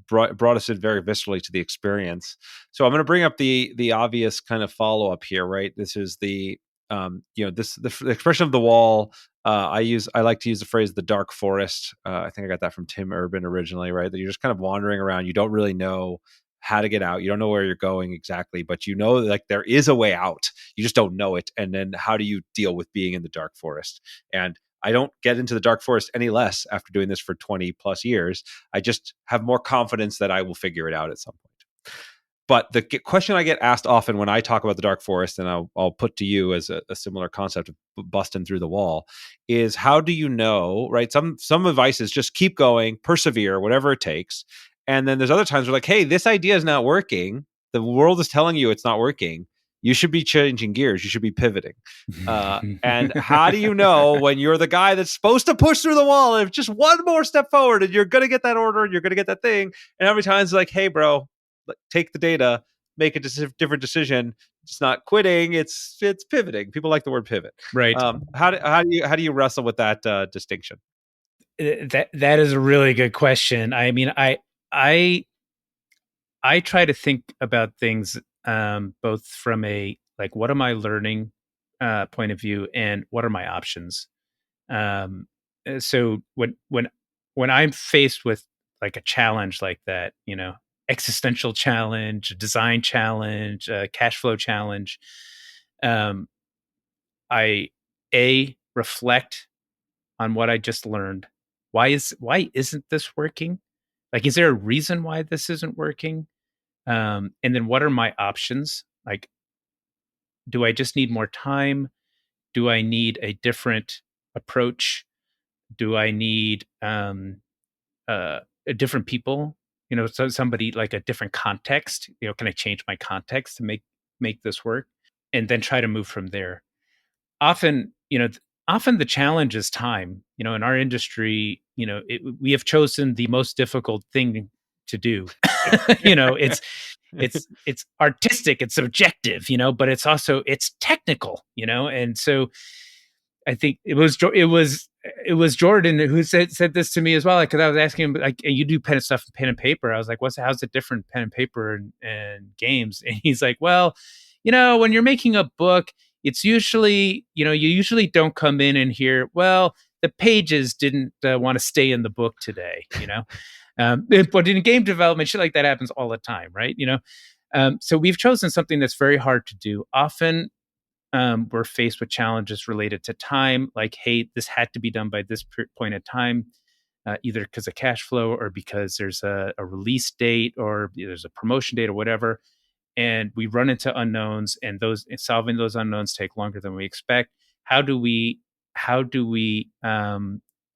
brought us in very viscerally to the experience. So I'm going to bring up the obvious kind of follow up here, right? This is the the expression of the wall. I like to use the phrase the dark forest. I think I got that from Tim Urban originally, right? That you're just kind of wandering around. You don't really know how to get out. You don't know where you're going exactly, but like there is a way out. You just don't know it. And then how do you deal with being in the dark forest? And I don't get into the dark forest any less after doing this for 20 plus years. I just have more confidence that I will figure it out at some point. But the question I get asked often when I talk about the dark forest, and I'll put to you as a similar concept of busting through the wall, is how do you know, right? Some advice is just keep going, persevere, whatever it takes. And then there's other times where like, hey, this idea is not working. The world is telling you it's not working. You should be changing gears. You should be pivoting. And how do you know when you're the guy that's supposed to push through the wall and just one more step forward and you're going to get that order and you're going to get that thing? And every time it's like, hey, bro, take the data, make a different decision. It's not quitting. It's pivoting. People like the word pivot. right. How do you wrestle with that distinction? That is a really good question. I mean, I try to think about things both from a like, what am I learning point of view, and what are my options. Um, so when I'm faced with like a challenge like that, existential challenge, design challenge, cash flow challenge, um, I reflect on what I just learned. Why isn't this working? Like, is there a reason why this isn't working? And then what are my options? Like, do I just need more time? Do I need a different approach? Do I need different people? So somebody like a different context. Can I change my context to make this work? And then try to move from there. Often, often the challenge is time. In our industry, we have chosen the most difficult thing to do. It's artistic, it's subjective, but it's technical, and so I think it was Jordan who said this to me as well. Like, because I was asking him, like, you do pen and paper. I was like, how's it different, pen and paper and games? And he's like, well, when you're making a book, it's usually, you usually don't come in and hear, well, the pages didn't want to stay in the book today, but in game development, shit like that happens all the time, right? So we've chosen something that's very hard to do. Often we're faced with challenges related to time, like, hey, this had to be done by this point in time, either because of cash flow or because there's a release date or there's a promotion date or whatever. And we run into unknowns, and solving those unknowns take longer than we expect. How do we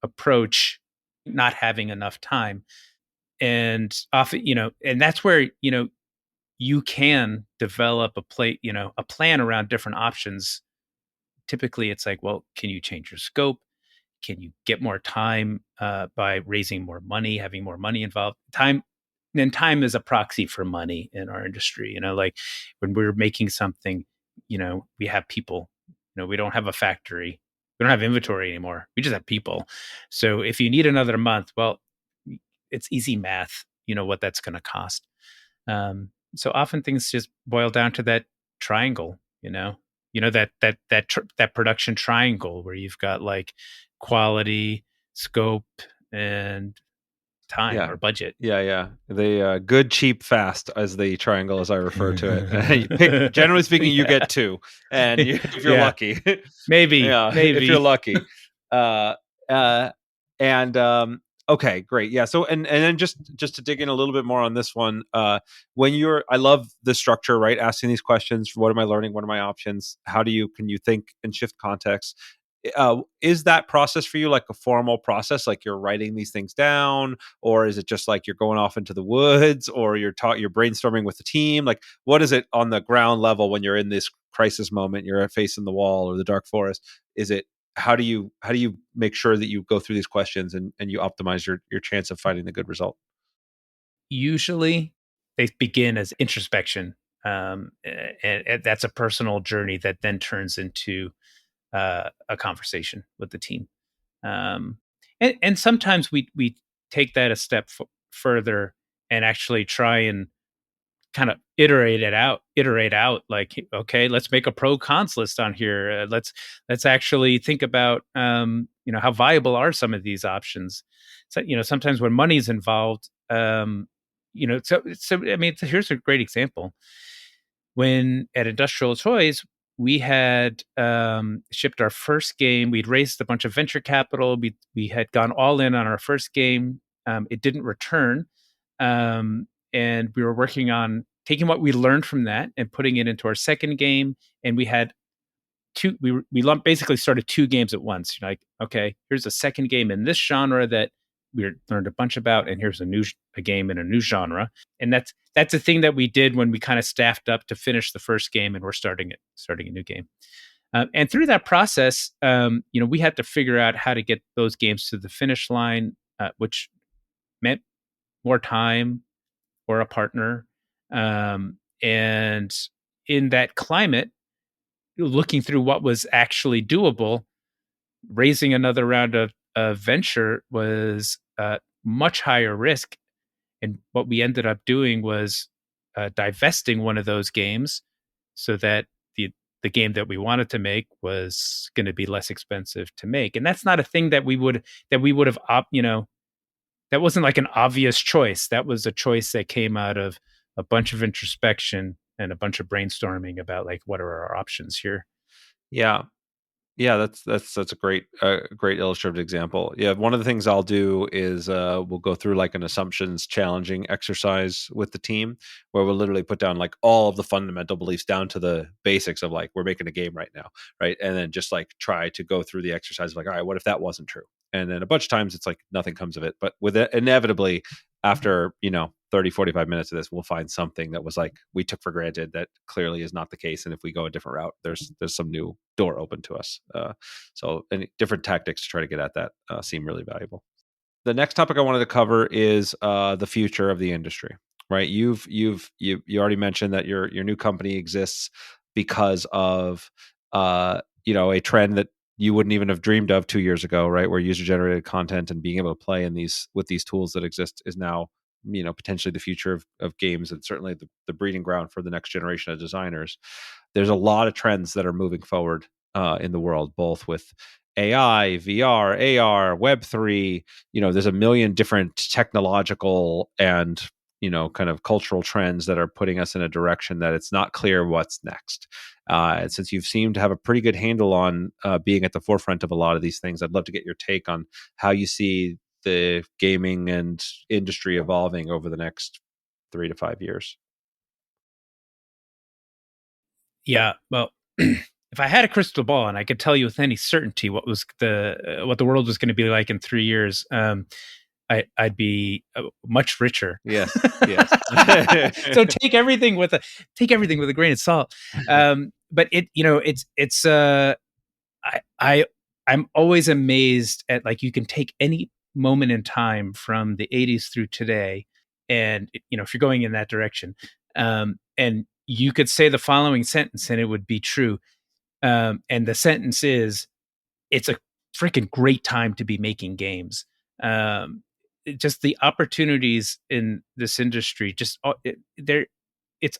approach not having enough time? And often, and that's where, you can develop a plan around different options. Typically it's like, well, can you change your scope? Can you get more time by raising more money, having more money involved? Time is a proxy for money in our industry. Like when we're making something, we have people. We don't have a factory. We don't have inventory anymore. We just have people. So if you need another month, well, it's easy math. What that's going to cost. So often things just boil down to that triangle. That production triangle where you've got like quality, scope, and time or budget. Yeah. The good, cheap, fast, as the triangle, as I refer to it. Generally speaking, you get two, and if you're lucky, maybe, if you're lucky. Okay, great. Yeah. So, and then just to dig in a little bit more on this one, I love the structure, right? Asking these questions: what am I learning? What are my options? Can you think and shift context? Is that process for you like a formal process, like you're writing these things down, or is it just like you're going off into the woods, or you're brainstorming with the team? Like, what is it on the ground level when you're in this crisis moment, you're facing the wall or the dark forest? Is it how do you make sure that you go through these questions and you optimize your chance of finding the good result? Usually they begin as introspection, and that's a personal journey that then turns into a conversation with the team. And sometimes we take that a step further and actually try and kind of iterate out like, okay, let's make a pro cons list on here. Let's actually think about how viable are some of these options. So sometimes when money's involved, so I mean, here's a great example. When at Industrial Toys, we had shipped our first game. We'd raised a bunch of venture capital. We had gone all in on our first game. It didn't return, and we were working on taking what we learned from that and putting it into our second game. And we had two. Basically started two games at once. Like, okay, here's a second game in this genre that we learned a bunch about, and here's a game in a new genre. And that's a thing that we did when we kind of staffed up to finish the first game, and we're starting a new game. And through that process, we had to figure out how to get those games to the finish line, which meant more time or a partner. And in that climate, looking through what was actually doable, raising another round of venture was much higher risk. And what we ended up doing was divesting one of those games so that the game that we wanted to make was going to be less expensive to make. And that's not a thing that we would have that wasn't like an obvious choice. That was a choice that came out of a bunch of introspection and a bunch of brainstorming about like, what are our options here? Yeah. Yeah, that's a great illustrative example. Yeah, one of the things I'll do is we'll go through like an assumptions challenging exercise with the team, where we'll literally put down like all of the fundamental beliefs down to the basics of like, we're making a game right now, right? And then just like try to go through the exercise of like, all right, what if that wasn't true? And then a bunch of times it's like nothing comes of it. But with it, inevitably, after 30, 45 minutes of this, we'll find something that was like we took for granted that clearly is not the case. And if we go a different route, there's some new door open to us. So any different tactics to try to get at that seem really valuable. The next topic I wanted to cover is the future of the industry. Right? You already mentioned that your new company exists because of a trend that you wouldn't even have dreamed of 2 years ago, right? Where user generated content and being able to play with these tools that exist is now potentially the future of games, and certainly the breeding ground for the next generation of designers. There's a lot of trends that are moving forward in the world, both with AI, VR, AR, Web3. There's a million different technological and kind of cultural trends that are putting us in a direction that it's not clear what's next. And since you've seemed to have a pretty good handle on being at the forefront of a lot of these things, I'd love to get your take on how you see the gaming and industry evolving over the next 3 to 5 years. Yeah, well, if I had a crystal ball and I could tell you with any certainty what the world was going to be like in 3 years, I'd be much richer. Yes, yes. So take everything with a grain of salt. But I'm always amazed at, like, you can take any moment in time from the 80s through today, and if you're going in that direction, and you could say the following sentence and it would be true. And the sentence is, it's a freaking great time to be making games. Just the opportunities in this industry, it's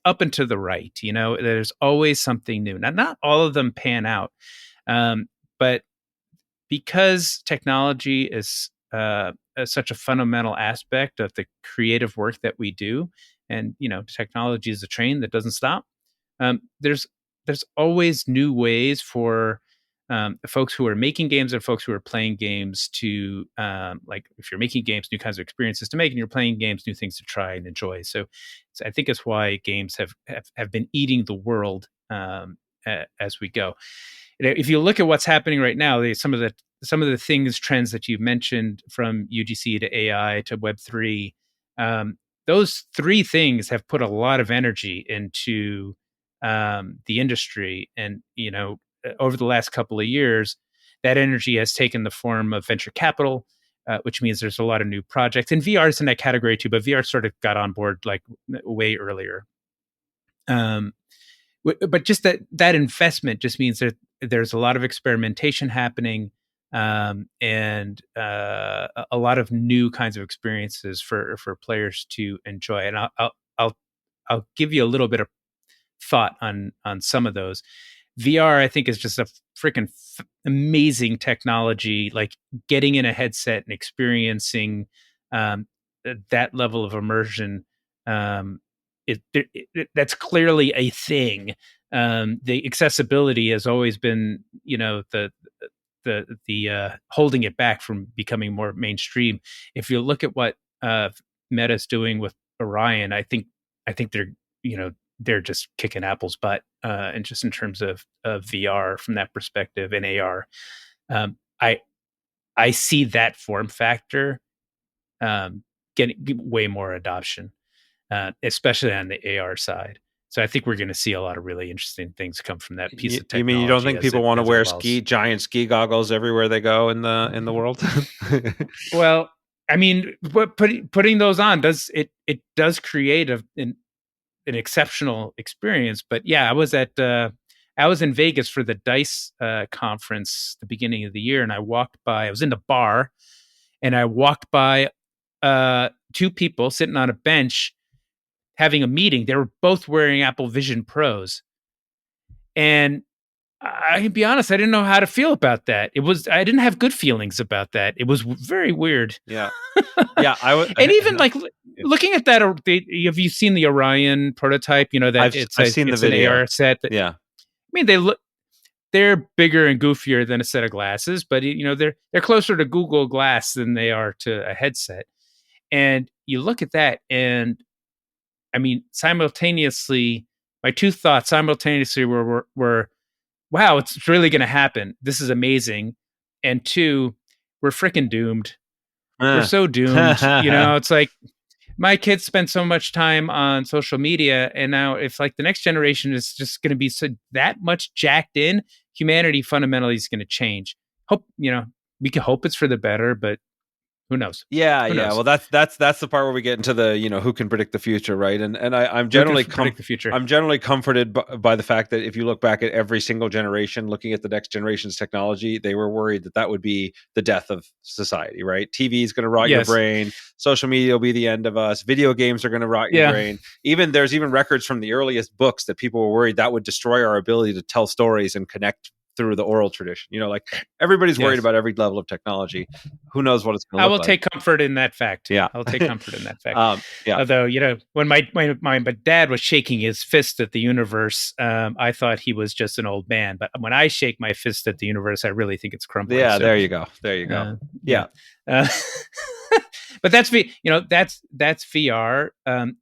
up and to the right. There's always something new. Now, not all of them pan out, but because technology is such a fundamental aspect of the creative work that we do, and technology is a train that doesn't stop. There's always new ways for the folks who are making games and folks who are playing games to, like, if you're making games, new kinds of experiences to make, and you're playing games, new things to try and enjoy. So I think it's why games have been eating the world as we go. If you look at what's happening right now, some of the trends that you've mentioned, from UGC to AI to Web3, those three things have put a lot of energy into the industry. And over the last couple of years, that energy has taken the form of venture capital, which means there's a lot of new projects. And VR is in that category too, but VR sort of got on board like way earlier. But just that investment just means that there's a lot of experimentation happening, and a lot of new kinds of experiences for players to enjoy. And I'll give you a little bit of thought on some of those. VR, I think, is just a freaking amazing technology. Like, getting in a headset and experiencing that level of immersion, that's clearly a thing. The accessibility has always been, the holding it back from becoming more mainstream. If you look at what Meta's doing with Orion, I think they're just kicking Apple's butt, and just in terms of VR from that perspective, and AR. I see that form factor getting way more adoption, especially on the AR side. So I think we're going to see a lot of really interesting things come from that piece of technology. You mean you don't think people want to wear giant ski goggles everywhere they go in the world? Well, I mean, putting those on does create an exceptional experience. But yeah, I was in Vegas for the DICE conference the beginning of the year, and I was in the bar, and I walked by two people sitting on a bench having a meeting. They were both wearing Apple Vision Pros. And I can be honest, I didn't know how to feel about that. I didn't have good feelings about that. It was very weird. Yeah. Yeah. And even looking at that, have you seen the Orion prototype? That I've seen the video. An AR set. Yeah. I mean, they're bigger and goofier than a set of glasses, but they're closer to Google Glass than they are to a headset. And you look at that, and I mean, simultaneously, my two thoughts simultaneously were, wow, it's really going to happen. This is amazing. And two, we're freaking doomed. We're Uh. so doomed. It's like my kids spend so much time on social media, and now if like the next generation is just going to be so that much jacked in, humanity fundamentally is going to change. Hope, we can hope it's for the better, but who knows? Yeah, Who yeah. knows? Well, that's the part where we get into the who can predict the future, right? And I'm Who can generally predict the future? I'm generally comforted by the fact that if you look back at every single generation, looking at the next generation's technology, they were worried that would be the death of society, right? TV is going to rot your Yes. brain. Social media will be the end of us. Video games are going to rot your Yeah. brain. There's even records from the earliest books that people were worried that would destroy our ability to tell stories and connect through the oral tradition. Like everybody's worried about every level of technology. Who knows what it's going to look like? I will take comfort in that fact. Yeah. I'll take comfort in that fact. Yeah. Although, when my dad was shaking his fist at the universe, I thought he was just an old man. But when I shake my fist at the universe, I really think it's crumbling. Yeah, so, there you go. There you go. Yeah. But that's VR.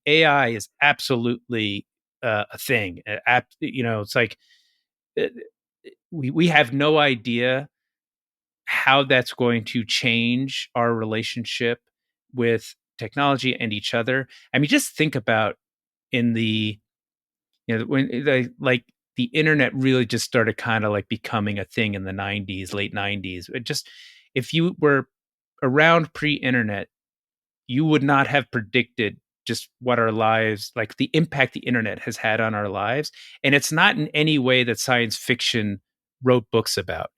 AI is absolutely a thing. It's like we have no idea how that's going to change our relationship with technology and each other. I mean, just think about when the internet really just started kind of like becoming a thing in the 90s, late 90s. If you were around pre-internet, you would not have predicted just what our lives, like the impact the internet has had on our lives. And it's not in any way that science fiction wrote books about.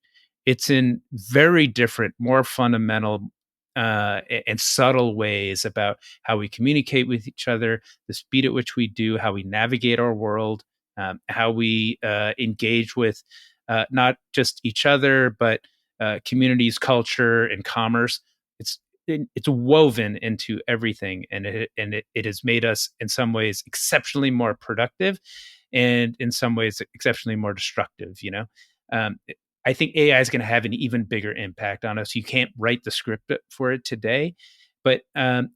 It's in very different, more fundamental and subtle ways about how we communicate with each other, the speed at which we do, how we navigate our world, how we engage with not just each other, but communities, culture, and commerce. It's woven into everything, and it has made us in some ways exceptionally more productive, and in some ways exceptionally more destructive. I think AI is going to have an even bigger impact on us. You can't write the script for it today, but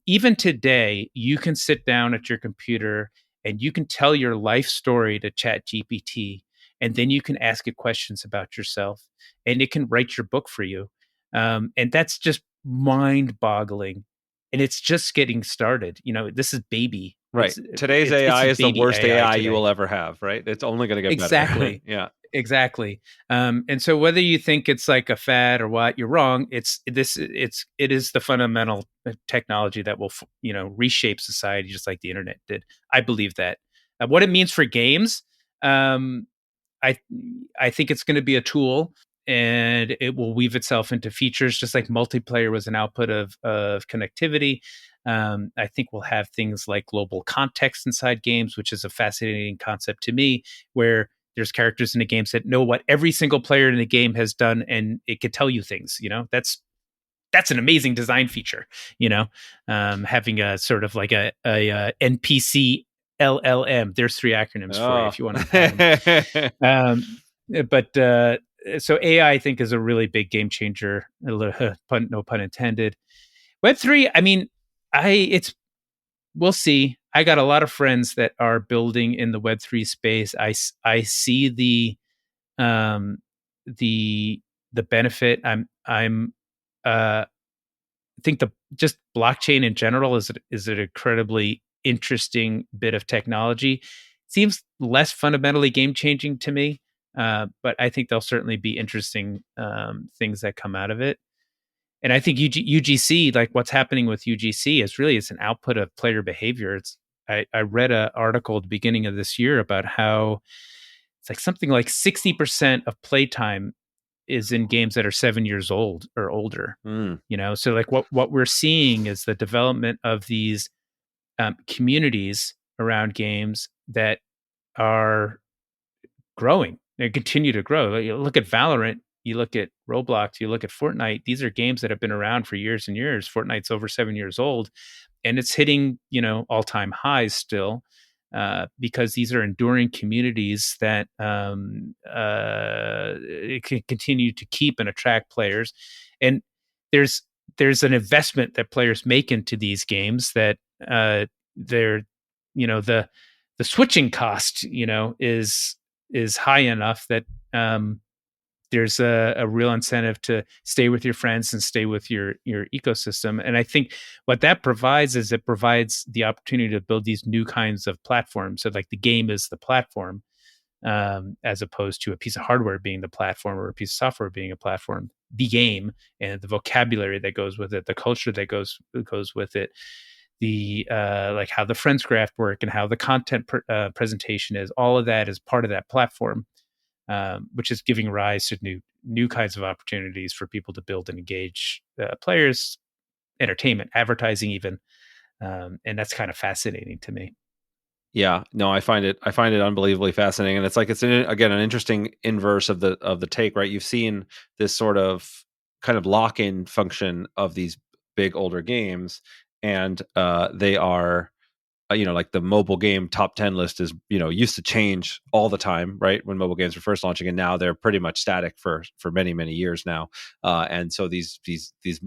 even today, you can sit down at your computer and you can tell your life story to Chat GPT, and then you can ask it questions about yourself, and it can write your book for you. And that's just mind-boggling, and it's just getting started. This is baby. Right. Today's AI is the worst AI you will ever have, right? It's only going to get better. Exactly. Yeah. Exactly. And so whether you think it's like a fad or what, you're wrong. It is the fundamental technology that will, reshape society just like the internet did. I believe that. What it means for games, I think it's going to be a tool, and it will weave itself into features, just like multiplayer was an output of connectivity. I think we'll have things like global context inside games, which is a fascinating concept to me, where there's characters in the games that know what every single player in the game has done, and it could tell you things. That's an amazing design feature. Having a sort of like a NPC LLM. There's 3 acronyms for you if you want to have them. But so AI, I think, is a really big game changer. No pun intended. Web3, I mean, we'll see. I got a lot of friends that are building in the Web3 space. I see the benefit. I think the just blockchain in general is an incredibly interesting bit of technology. Seems less fundamentally game changing to me, but I think there'll certainly be interesting things that come out of it. And I think UGC, like what's happening with UGC, it's an output of player behavior. I read an article at the beginning of this year about how it's like something like 60% of playtime is in games that are 7 years old or older. So like what we're seeing is the development of these communities around games that are growing. They continue to grow. You look at Valorant, you look at Roblox, you look at Fortnite. These are games that have been around for years and years. Fortnite's over 7 years old, and it's hitting all-time highs still. Because these are enduring communities that it can continue to keep and attract players, and there's an investment that players make into these games that they're the switching cost is high enough that there's a real incentive to stay with your friends and stay with your ecosystem. And I think what that provides is it provides the opportunity to build these new kinds of platforms. So like the game is the platform, as opposed to a piece of hardware being the platform or a piece of software being a platform. The game and the vocabulary that goes with it, the culture that goes with it, the like how the friends graph work and how the content presentation is. All of that is part of that platform, which is giving rise to new kinds of opportunities for people to build and engage players, entertainment, advertising, even, and that's kind of fascinating to me. Yeah, no, I find it unbelievably fascinating, and again an interesting inverse of the take, right? You've seen this sort of kind of lock-in function of these big older games, and they are like the mobile game top 10 list is used to change all the time, right? When mobile games were first launching, and now they're pretty much static for many many years now. And so these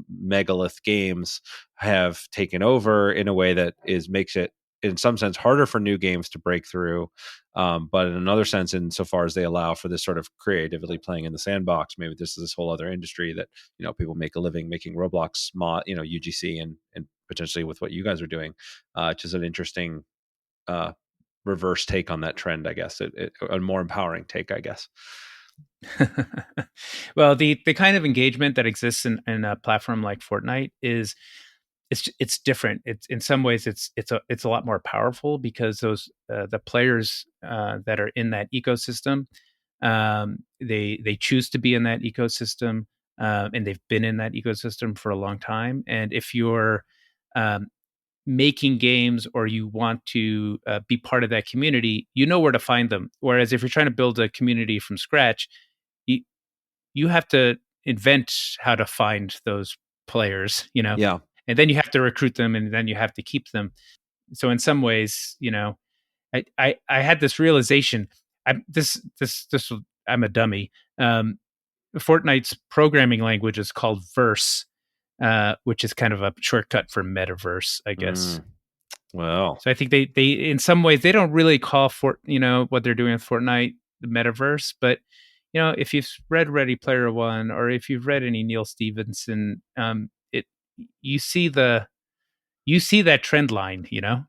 megalith games have taken over in a way that makes it in some sense harder for new games to break through, but in another sense, insofar as they allow for this sort of creatively playing in the sandbox. Maybe this is this whole other industry that people make a living making Roblox UGC, and potentially with what you guys are doing, which is an interesting uh, reverse take on that trend, I guess. A more empowering take, I guess. Well, the kind of engagement that exists in a platform like Fortnite is it's different. It's in some ways it's a lot more powerful because those the players that are in that ecosystem, they choose to be in that ecosystem, and they've been in that ecosystem for a long time. And if you're um, making games or you want to be part of that community, you know where to find them. Whereas if you're trying to build a community from scratch, you you have to invent how to find those players, Yeah. and then you have to recruit them, and then you have to keep them. So in some ways, I had this realization. I'm a dummy. Fortnite's programming language is called Verse, which is kind of a shortcut for metaverse, I guess. Well, So I think they in some ways they don't really call what they're doing with Fortnite the metaverse, but if you've read Ready Player One or if you've read any Neil Stephenson, it you see the you see that trend line.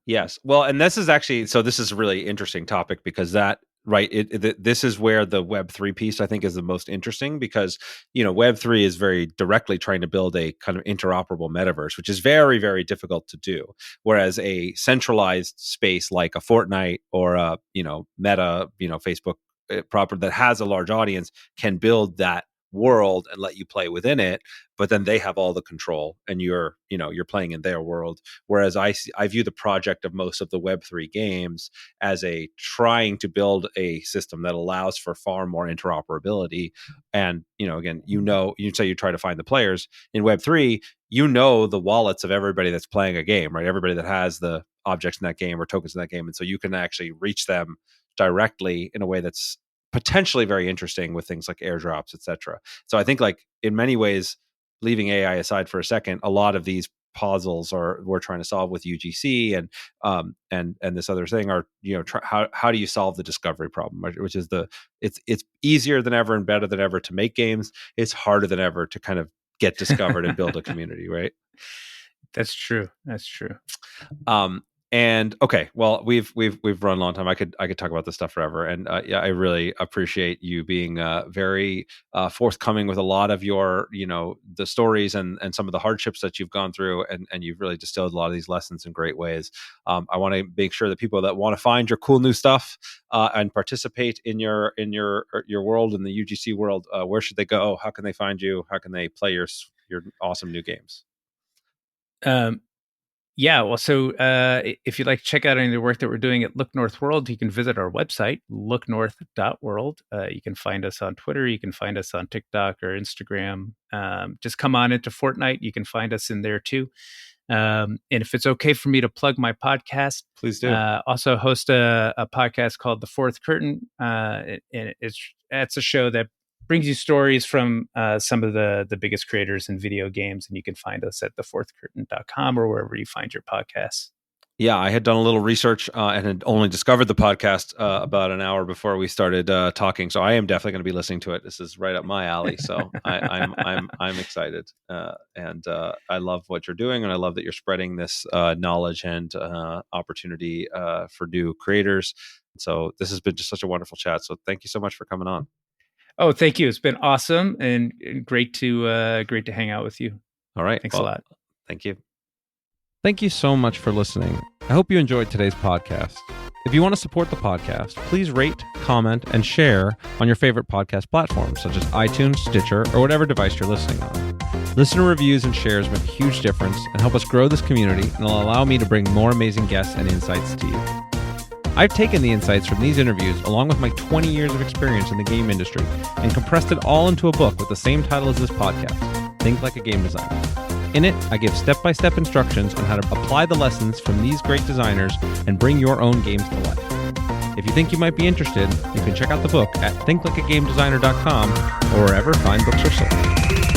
yes. Well, and this is a really interesting topic because right, this is where the Web3 piece I think is the most interesting, because Web3 is very directly trying to build a kind of interoperable metaverse, which is very very difficult to do. Whereas a centralized space like a Fortnite or a Meta, Facebook proper that has a large audience can build that world and let you play within it, but then they have all the control and you're playing in their world. Whereas I view the project of most of the Web3 games as a trying to build a system that allows for far more interoperability. And again, you say you try to find the players in Web3, the wallets of everybody that's playing a game, right? Everybody that has the objects in that game or tokens in that game, and so you can actually reach them directly in a way that's potentially very interesting with things like airdrops, etc. So I think, like, in many ways, leaving AI aside for a second, a lot of these puzzles we're trying to solve with UGC and this other thing are how do you solve the discovery problem, right? Which is it's easier than ever and better than ever to make games. It's harder than ever to kind of get discovered and build a community, right? That's true. That's true. And okay, well, we've run a long time. I could talk about this stuff forever, and yeah, I really appreciate you being very forthcoming with a lot of your the stories and some of the hardships that you've gone through, and you've really distilled a lot of these lessons in great ways. I want to make sure that people that want to find your cool new stuff and participate in your world, in the UGC world, where should they go? How can they find you? How can they play your awesome new games? Um, Yeah, well, so if you'd like to check out any of the work that we're doing at Look North World, you can visit our website, looknorth.world. You can find us on Twitter. You can find us on TikTok or Instagram. Just come on into Fortnite. You can find us in there too. And if it's okay for me to plug my podcast, Please do. Also host a podcast called The Fourth Curtain. And it's a show that brings you stories from some of the biggest creators in video games. And you can find us at thefourthcurtain.com or wherever you find your podcasts. Yeah, I had done a little research and had only discovered the podcast about an hour before we started talking. So I am definitely going to be listening to it. This is right up my alley. So I'm excited, and I love what you're doing, and I love that you're spreading this knowledge and opportunity for new creators. So this has been just such a wonderful chat. So thank you so much for coming on. Oh, thank you. It's been awesome and great to hang out with you. All right, Thanks a lot. Thank you. Thank you so much for listening. I hope you enjoyed today's podcast. If you want to support the podcast, please rate, comment, and share on your favorite podcast platforms, such as iTunes, Stitcher, or whatever device you're listening on. Listener reviews and shares make a huge difference and help us grow this community, and will allow me to bring more amazing guests and insights to you. I've taken the insights from these interviews, along with my 20 years of experience in the game industry, and compressed it all into a book with the same title as this podcast, Think Like a Game Designer. In it, I give step-by-step instructions on how to apply the lessons from these great designers and bring your own games to life. If you think you might be interested, you can check out the book at thinklikeagamedesigner.com or wherever fine books are sold.